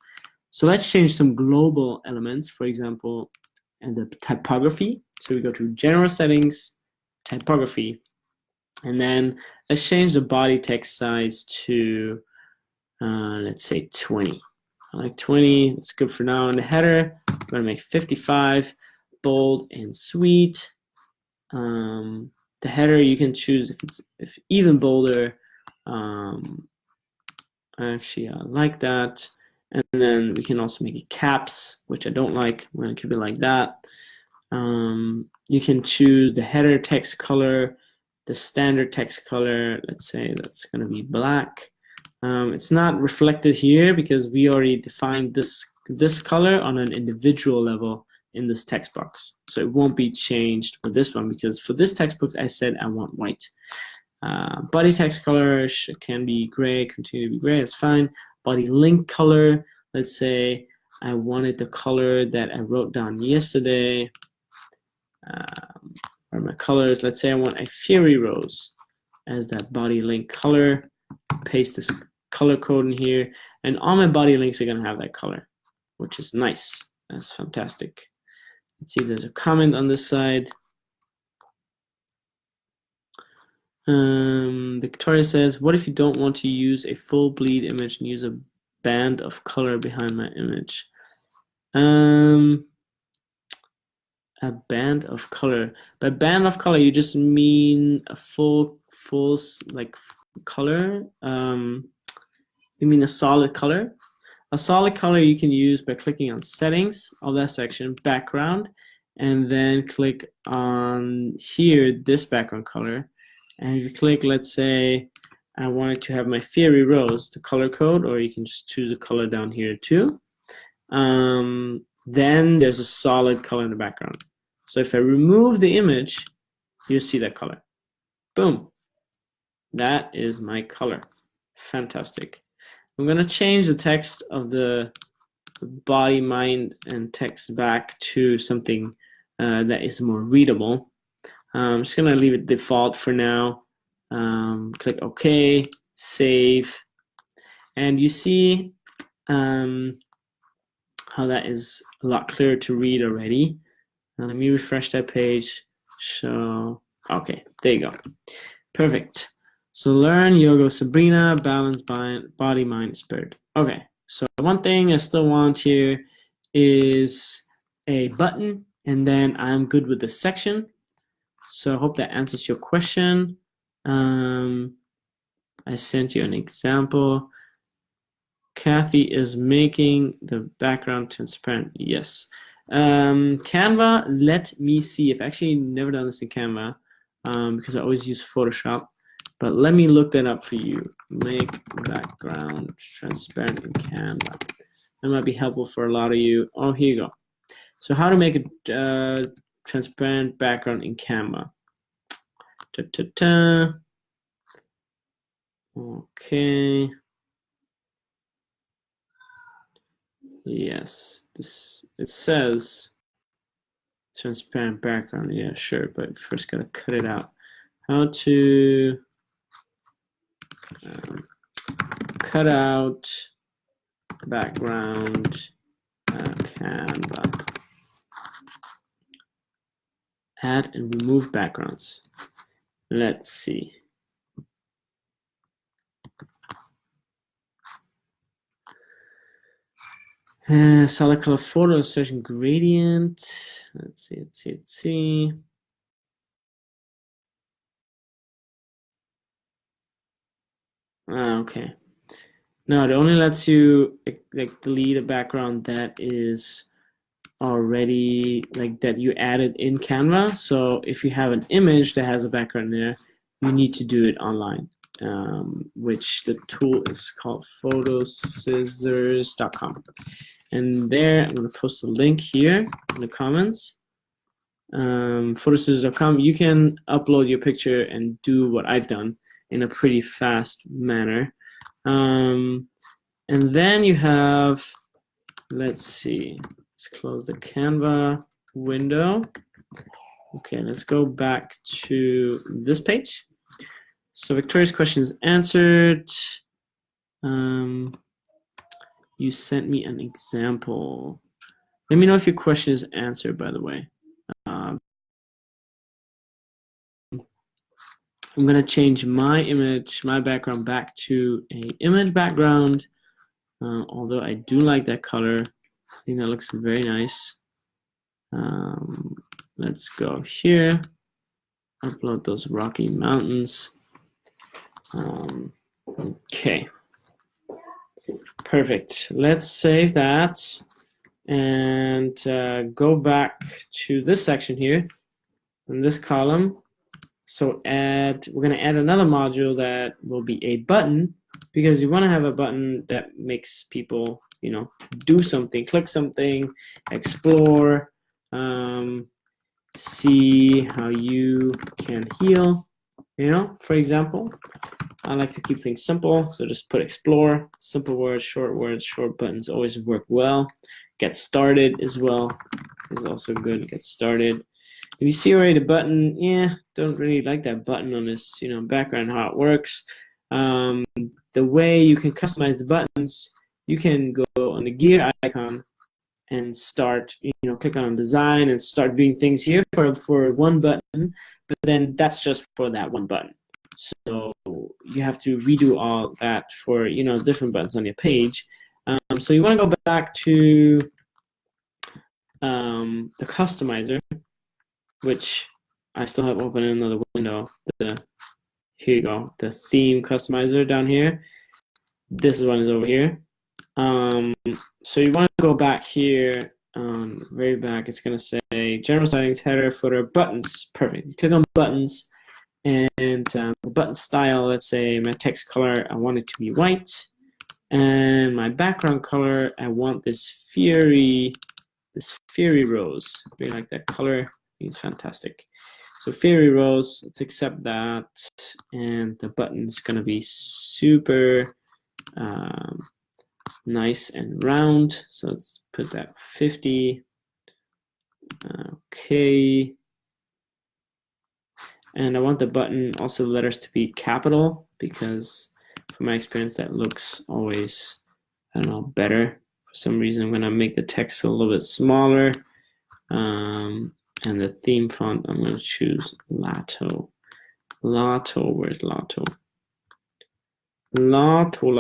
Speaker 1: So let's change some global elements, for example, and the typography. So we go to General Settings, Typography, and then let's change the body text size to, let's say 20. I like 20, that's good for now. In the header, I'm gonna make 55, bold and sweet. The header, you can choose if even bolder. Actually, I like that. And then we can also make it caps, which I don't like. I'm gonna keep it like that. You can choose the header text color, the standard text color. Let's say that's gonna be black. It's not reflected here because we already defined this color on an individual level in this text box. So it won't be changed for this one because for this text box, I said I want white. Body text color can be gray, continue to be gray, that's fine. Body link color, let's say I wanted the color that I wrote down yesterday. Or my colors, let's say I want a Fiery Rose as that body link color. Paste this color code in here, and all my body links are gonna have that color, which is nice. That's fantastic. Let's see if there's a comment on this side. Victoria says, what if you don't want to use a full bleed image and use a band of color behind my image? A band of color. By band of color, you just mean a full like color? You mean a solid color? A solid color you can use by clicking on settings of that section, background, and then click on here, this background color. And if you click, let's say I wanted to have my Fiery Rose, the color code, or you can just choose a color down here too. Then there's a solid color in the background. So if I remove the image, you'll see that color. Boom. That is my color. Fantastic. I'm going to change the text of the body, mind, and text back to something that is more readable. I'm just going to leave it default for now. Click OK, save. And you see how that is a lot clearer to read already. Let me refresh that page. So, okay, there you go. Perfect. So learn, yoga, Sabrina, balance, body, mind, spirit. Okay, so one thing I still want here is a button, and then I'm good with the section. So I hope that answers your question. I sent you an example. Kathy is making the background transparent. Yes. Canva, let me see. I've actually never done this in Canva because I always use Photoshop. But let me look that up for you. Make background transparent in Canva. That might be helpful for a lot of you. Oh, here you go. So how to make a transparent background in Canva. Okay. Yes, it says transparent background. Yeah, sure, but first gotta cut it out. How to cut out background Canva. Add and remove backgrounds. Let's see. Solid color photo, searching gradient. Let's see. Okay. No, it only lets you like delete a background that is already, like that you added in Canva. So if you have an image that has a background there, you need to do it online, which the tool is called photoscissors.com. And there, I'm going to post a link here in the comments. Photoscissors.com, you can upload your picture and do what I've done in a pretty fast manner. And then you have, let's see, let's close the Canva window. Okay, let's go back to this page. So Victoria's question is answered. You sent me an example. Let me know if your question is answered, by the way. I'm going to change my image, my background back to an image background. Although I do like that color. I think that looks very nice. Let's go here. Upload those Rocky Mountains. Okay. Perfect. Let's save that and go back to this section here in this column. So we're going to add another module that will be a button, because you want to have a button that makes people, you know, do something, click something, explore, see how you can heal, you know, for example. I like to keep things simple, so just put explore, simple words, short buttons always work well. Get started as well is also good. Get started. If you see already the button, don't really like that button on this, you know, background, how it works. The way you can customize the buttons, you can go on the gear icon and start, you know, click on design and start doing things here for one button, but then that's just for that one button. So you have to redo all that for, you know, different buttons on your page. So you want to go back to the customizer, which I still have open in another window. Here you go, the theme customizer down here. This one is over here. So you want to go back here, very back. It's going to say general settings, header, footer, buttons. Perfect. You click on buttons. And the button style, let's say my text color, I want it to be white. And my background color, I want this fairy rose. I really like that color. It's fantastic. So fairy rose, let's accept that. And the button is going to be super nice and round. So let's put that 50. Okay. And I want the button, also the letters, to be capital, because from my experience that looks always, I don't know, better. For some reason I'm gonna make the text a little bit smaller. And the theme font, I'm gonna choose Lato. Lato, where's Lato? Lato.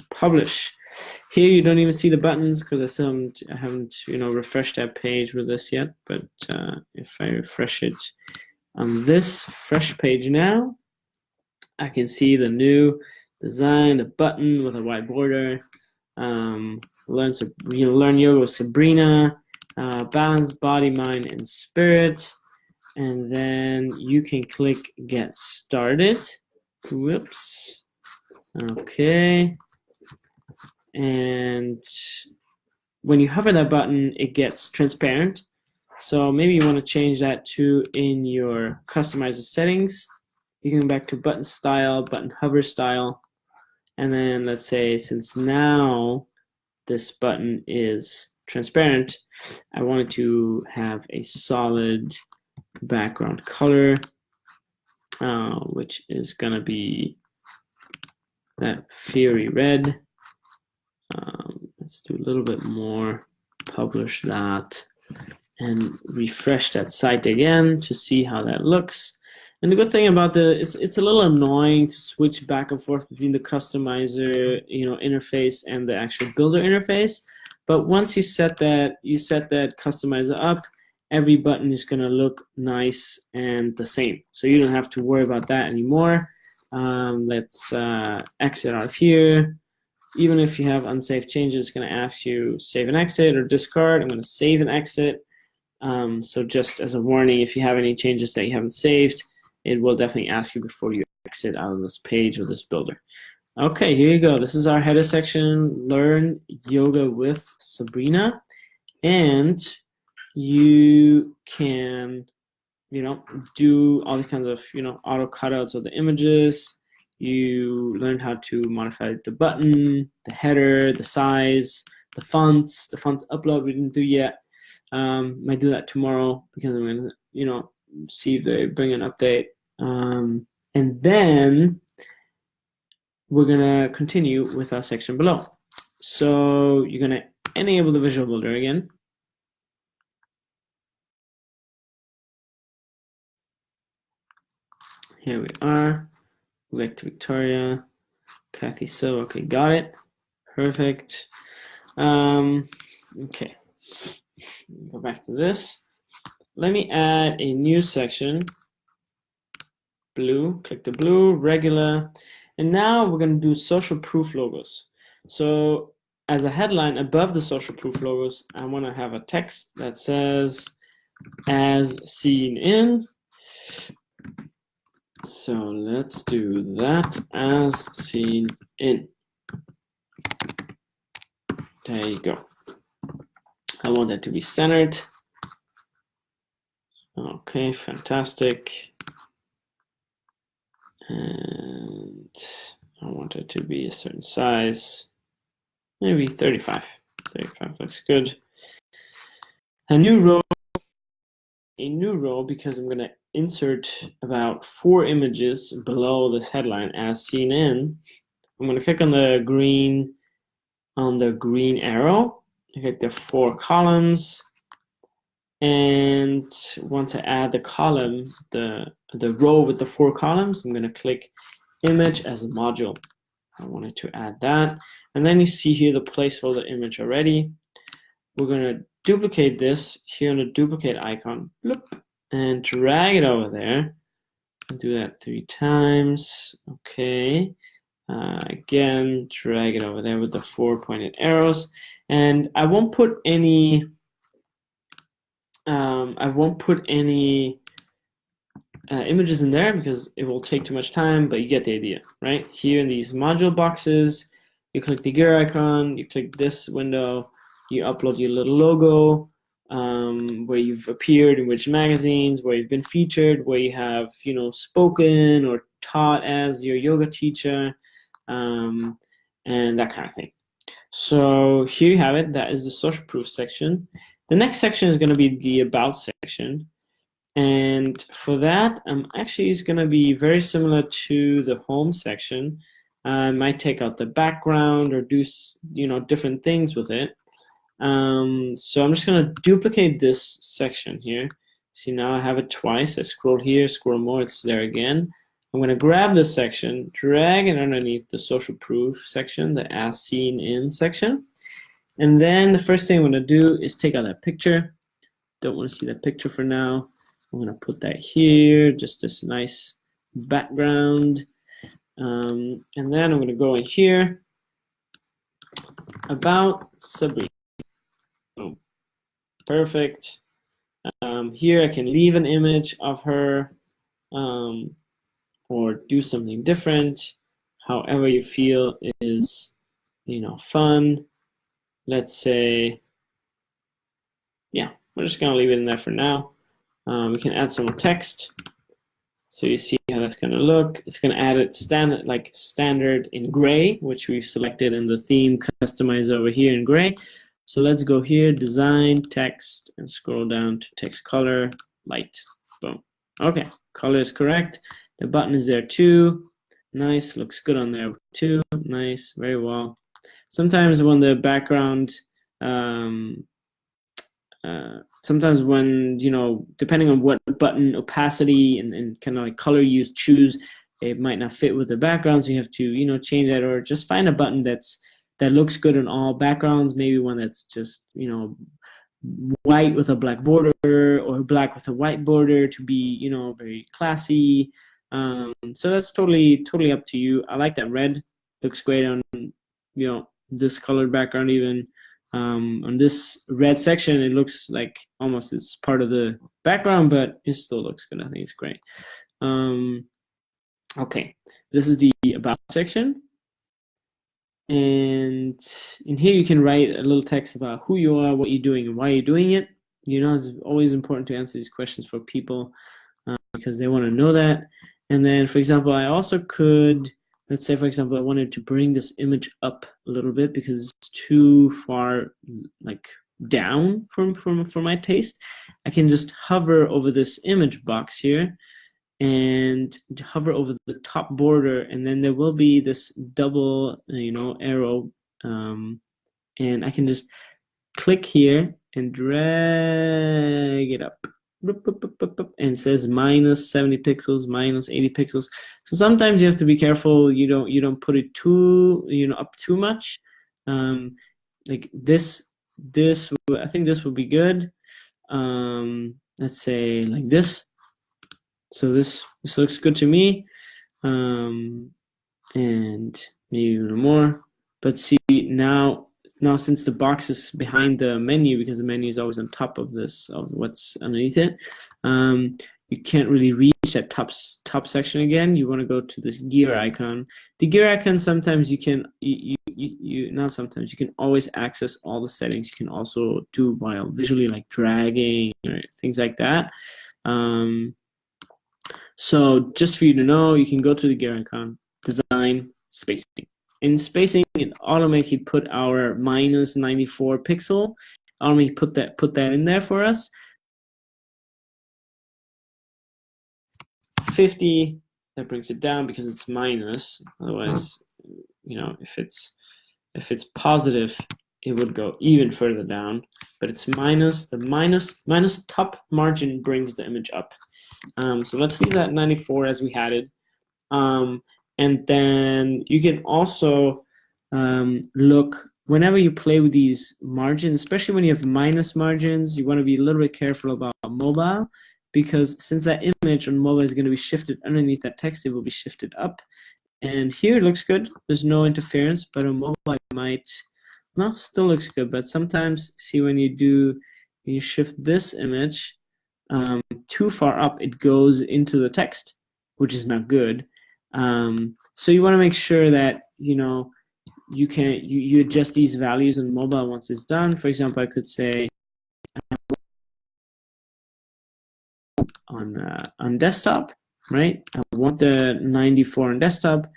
Speaker 1: Publish. Here you don't even see the buttons because I haven't, you know, refreshed that page with this yet. But if I refresh it on this fresh page now, I can see the new design, the button with a white border. Learn yoga with Sabrina, balance body, mind, and spirit. And then you can click get started. Whoops. Okay. And when you hover that button, it gets transparent. So maybe you want to change that to in your customizer settings. You can go back to button style, button hover style. And then let's say, since now this button is transparent, I wanted to have a solid background color, which is going to be that fiery red. Let's do a little bit more, publish that, and refresh that site again to see how that looks. And the good thing about it's a little annoying to switch back and forth between the customizer, you know, interface and the actual builder interface. But once you set that customizer up, every button is going to look nice and the same. So you don't have to worry about that anymore. Let's exit out of here. even if you have unsaved changes, it's going to ask you save and exit or discard. I'm going to save and exit. So just as a warning, if you have any changes that you haven't saved, it will definitely ask you before you exit out of this page or this builder. Okay, here you go. This is our header section, Learn Yoga with Sabrina. And you can, do all these kinds of, auto cutouts of the images. You learn how to modify the button, the header, the size, the fonts upload we didn't do yet. Might do that tomorrow because I'm gonna, see if they bring an update. And then we're gonna continue with our section below. So you're gonna enable the visual builder again. Here we are. Go back to Victoria. Kathy Silva. Okay, got it. Perfect. Okay. Go back to this. Let me add a new section. Blue. Click the blue. Regular. And now we're going to do social proof logos. So as a headline above the social proof logos, I want to have a text that says, as seen in. So let's do that, as seen in. There you go. I want that to be centered. Okay, fantastic. And I want it to be a certain size, maybe 35. 35 looks good. A new row because I'm going to insert about 4 images below this headline as seen in. I'm going to click on the green arrow. I click the 4 columns, and once I add the column, the row with the 4 columns, I'm going to click image as a module. I wanted to add that, and then you see here the placeholder image already. We're going to duplicate this here on the duplicate icon, bloop, and drag it over there. I'll do that 3 times. Okay. Again, drag it over there with the 4 pointed arrows, and I won't put any. Images in there because it will take too much time, but you get the idea, right? Here in these module boxes, you click the gear icon, you click this window, you upload your little logo, where you've appeared in which magazines, where you've been featured, where you have, spoken or taught as your yoga teacher, and that kind of thing. So here you have it. That is the social proof section. The next section is going to be the about section. And for that, actually it's going to be very similar to the home section. I might take out the background or do, different things with it. So I'm just going to duplicate this section here. See, now I have it twice. I scroll here, scroll more, it's there again. I'm going to grab this section, drag it underneath the social proof section, the as seen in section. And then the first thing I'm going to do is take out that picture. Don't want to see that picture for now. I'm going to put that here, just this nice background. And then I'm going to go in here, about Sabrina. Boom. Perfect. Here I can leave an image of her or do something different, however you feel is, fun. Let's say, yeah, we're just going to leave it in there for now. We can add some more text. So you see how that's going to look. It's going to add it standard in gray, which we've selected in the theme customize over here in gray. So let's go here, design, text, and scroll down to text color, light. Boom. Okay, color is correct. The button is there too. Nice, looks good on there too. Nice, very well. Sometimes when the background, sometimes when, depending on what button opacity and kind of like color you choose, it might not fit with the background. So you have to, change that, or just find a button that looks good on all backgrounds. Maybe one that's just, white with a black border or black with a white border to be, very classy. So that's totally up to you. I like that red. Looks great on this colored background even. On this red section, it looks like almost it's part of the background, but it still looks good. I think it's great. Okay, this is the about section. And in here, you can write a little text about who you are, what you're doing, and why you're doing it. It's always important to answer these questions for people because they want to know that. And then, for example, I also could, let's say, for example, I wanted to bring this image up a little bit because it's too far, like down for my taste. I can just hover over this image box here and hover over the top border, and then there will be this double, arrow, and I can just click here and drag it up. And it says minus 70 pixels, minus 80 pixels. So sometimes you have to be careful. You don't put it too, up too much. Like this, I think this would be good. Let's say like this. So this looks good to me. And maybe a little more. But see, now since the box is behind the menu, because the menu is always on top of what's underneath it, you can't really reach that top section again. You want to go to this gear icon. The gear icon, sometimes you can, not sometimes, you can always access all the settings. You can also do while visually, like dragging or things like that. So just for you to know, you can go to the gear icon, design, spacing. In spacing, it automatically put our minus 94 pixel. Automatically put that in there for us. 50, that brings it down because it's minus. Otherwise, if it's positive, it would go even further down. But it's minus. The minus top margin brings the image up. So let's leave that 94 as we had it. And then you can also look, whenever you play with these margins, especially when you have minus margins, you want to be a little bit careful about mobile, because since that image on mobile is going to be shifted underneath that text, it will be shifted up. And here it looks good. There's no interference, but on mobile it might, no, still looks good. But sometimes, see, when you shift this image too far up, it goes into the text, which is not good. So you want to make sure that you adjust these values on mobile once it's done. For example, I could say on desktop, right? I want the 94 on desktop,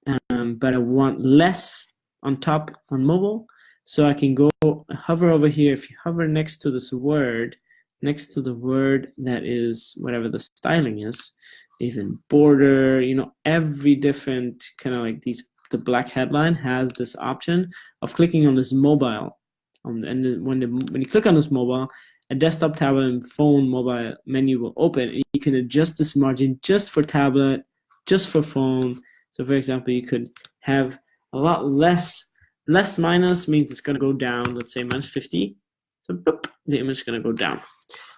Speaker 1: but I want less on top on mobile. So I can go hover over here. If you hover next to this word, next to the word that is whatever the styling is, even border, every different kind of like the black headline has this option of clicking on this mobile. And when you click on this mobile, a desktop, tablet, and phone mobile menu will open, and you can adjust this margin just for tablet, just for phone. So for example, you could have a lot less minus means it's going to go down, let's say minus 50. So boop, the image is going to go down.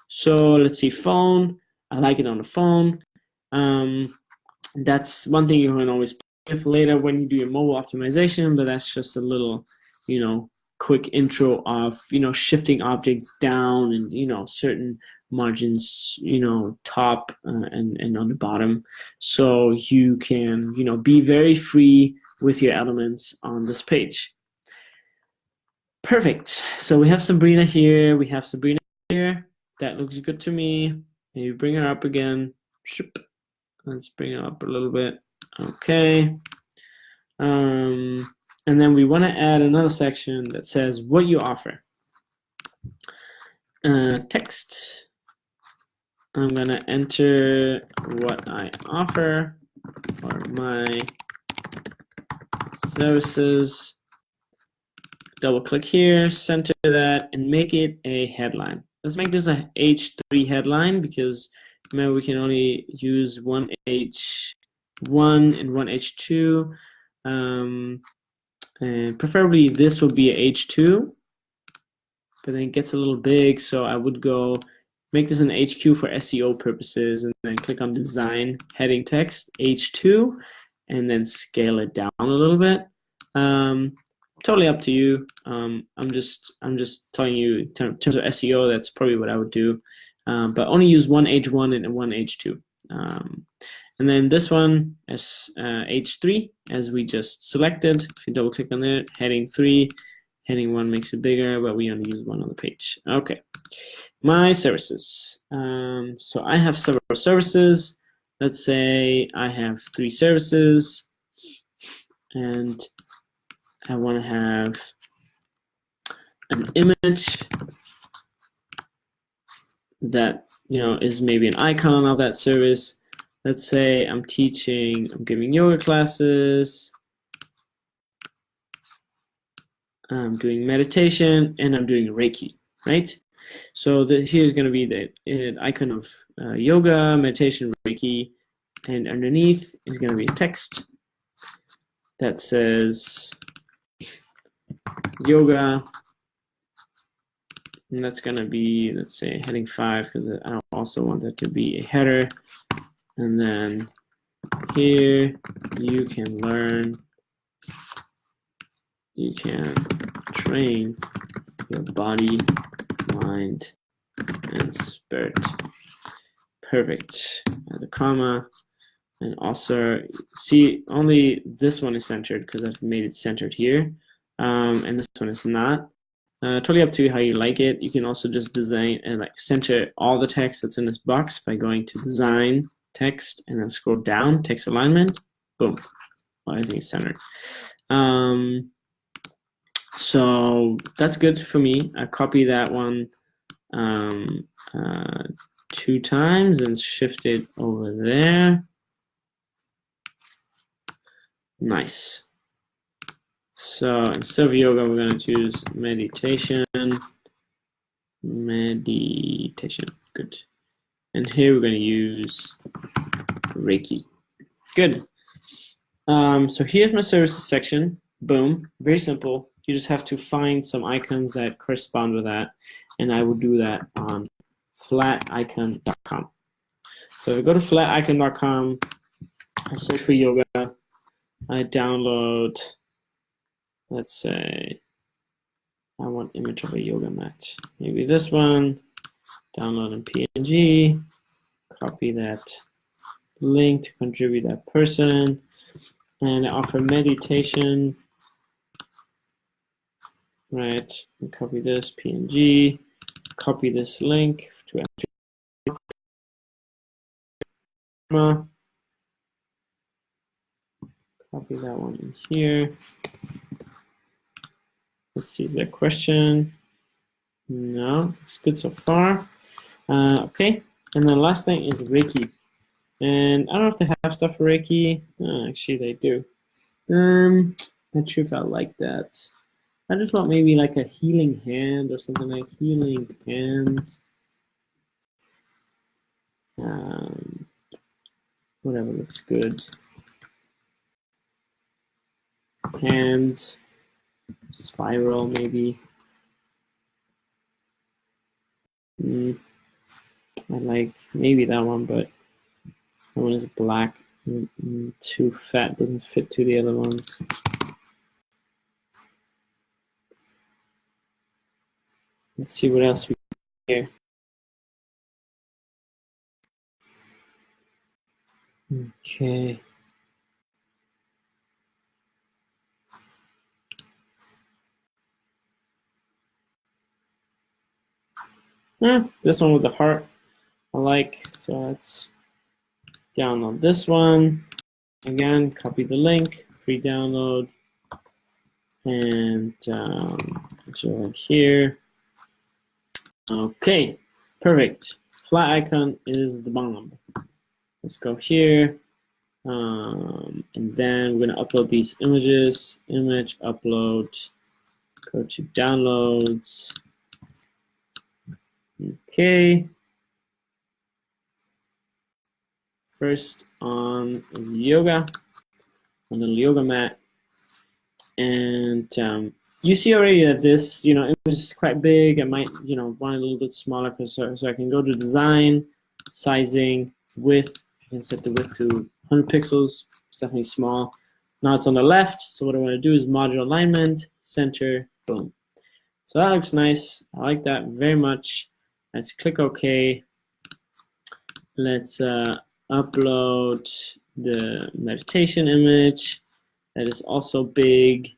Speaker 1: So let's see, phone. I like it on the phone. That's one thing you can always play with later when you do your mobile optimization, but that's just a little, quick intro of, shifting objects down and, certain margins, top and on the bottom. So you can, be very free with your elements on this page. Perfect. So we have Sabrina here. We have Sabrina here. That looks good to me. Maybe bring her up again. Let's bring it up a little bit. Okay. And then we want to add another section that says what you offer. Text. I'm going to enter what I offer for my services. Double click here, center that, and make it a headline. Let's make this a H3 headline because remember we can only use one H1 and one H2. And preferably this would be a H2, but then it gets a little big, so I would go make this an HQ for SEO purposes, and then click on design heading text H2, and then scale it down a little bit. totally up to you. I'm just telling you in terms of SEO, that's probably what I would do. But only use one H1 and one H2. And then this one is H3, as we just selected. If you double click on it, heading 3, heading 1 makes it bigger, but we only use one on the page. Okay, my services. So I have several services. Let's say I have 3 services, and I want to have an image that is maybe an icon of that service. Let's say I'm giving yoga classes, I'm doing meditation, and I'm doing Reiki, right? So here's going to be the icon of yoga, meditation, Reiki, and underneath is going to be text that says yoga, and that's going to be, let's say, heading 5, because I also want that to be a header. And then here you can learn, you can train your body, mind, and spirit. Perfect. Add a comma. And also, see, only this one is centered because I've made it centered here. And this one is not. Totally up to you how you like it. You can also just design and center all the text that's in this box by going to design, text, and then scroll down, text alignment. Boom. Well, everything is centered. So that's good for me. I copy that one 2 times and shift it over there. Nice. So instead of yoga, we're going to choose meditation. Meditation. Good. And here we're going to use Reiki. Good. So here's my services section. Boom. Very simple. You just have to find some icons that correspond with that. And I will do that on flaticon.com. So if I go to flaticon.com, I search for yoga. I download, let's say, I want image of a yoga mat. Maybe this one. Download in PNG. Copy that link to contribute that person. And I offer meditation. Right. And copy this PNG. Copy this link to enter. Copy that one in here. Let's see, is there a question? No, it's good so far. Okay, and then last thing is Reiki. And I don't know if they have stuff for Reiki. Actually, they do. Not sure if I like that. I just want maybe like a healing hand or something like healing hands. Whatever looks good. Hand, spiral maybe. I like maybe that one, but that one is black. Too fat, doesn't fit to the other ones. Let's see what else we have here. Okay. This one with the heart I like, so let's download this one. Again, copy the link, free download, and put your link here. Okay, perfect. Flat icon is the bomb. Let's go here, and then we're gonna upload these images. Image upload. Go to downloads. Okay. First on is yoga, on the yoga mat, and you see already that this, it was quite big. I might, want it a little bit smaller, so I can go to design, sizing, width. You can set the width to 100 pixels. It's definitely small. Now it's on the left, so what I want to do is module alignment, center, boom. So that looks nice. I like that very much. Let's click OK. Let's upload the meditation image. That is also big.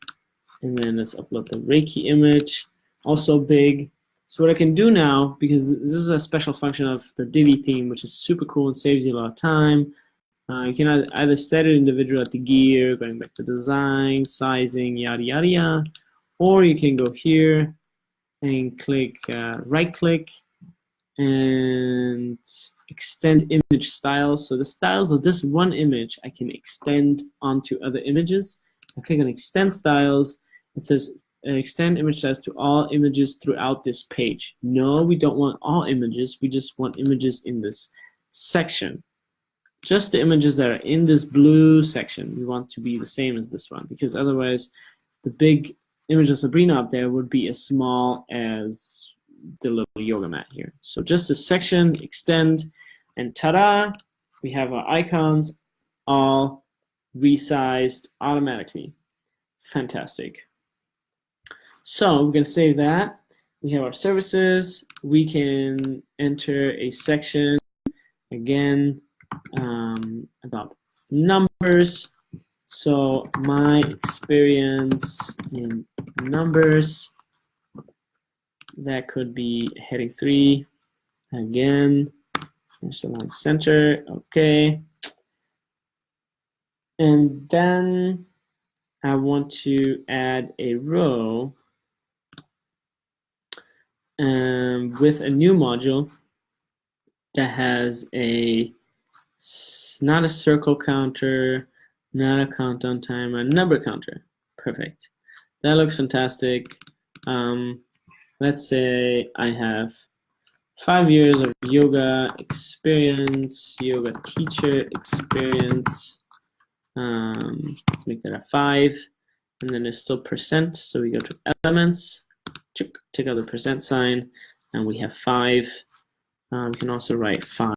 Speaker 1: And then let's upload the Reiki image, also big. So what I can do now, because this is a special function of the Divi theme, which is super cool and saves you a lot of time, you can either set it individual at the gear, going back to design, sizing, yada, yada, yada, or you can go here and click, right-click, and extend image styles. So the styles of this one image, I can extend onto other images. I click on extend styles. It says extend image styles to all images throughout this page. No, we don't want all images. We just want images in this section. Just the images that are in this blue section, we want to be the same as this one, because otherwise the big image of Sabrina up there would be as small as the little yoga mat here. So just a section, extend, and ta-da, we have our icons all resized automatically. Fantastic. So we're going to save that. We have our services. We can enter a section again about numbers. So my experience in numbers. That could be heading 3 again. Finish the line center. Okay. And then I want to add a row with a new module that has not a circle counter, not a countdown timer, a number counter. Perfect. That looks fantastic. Let's say I have 5 years of yoga experience, yoga teacher experience. Let's make that a 5. And then there's still percent. So we go to elements, take out the percent sign, and we have 5. We can also write 5.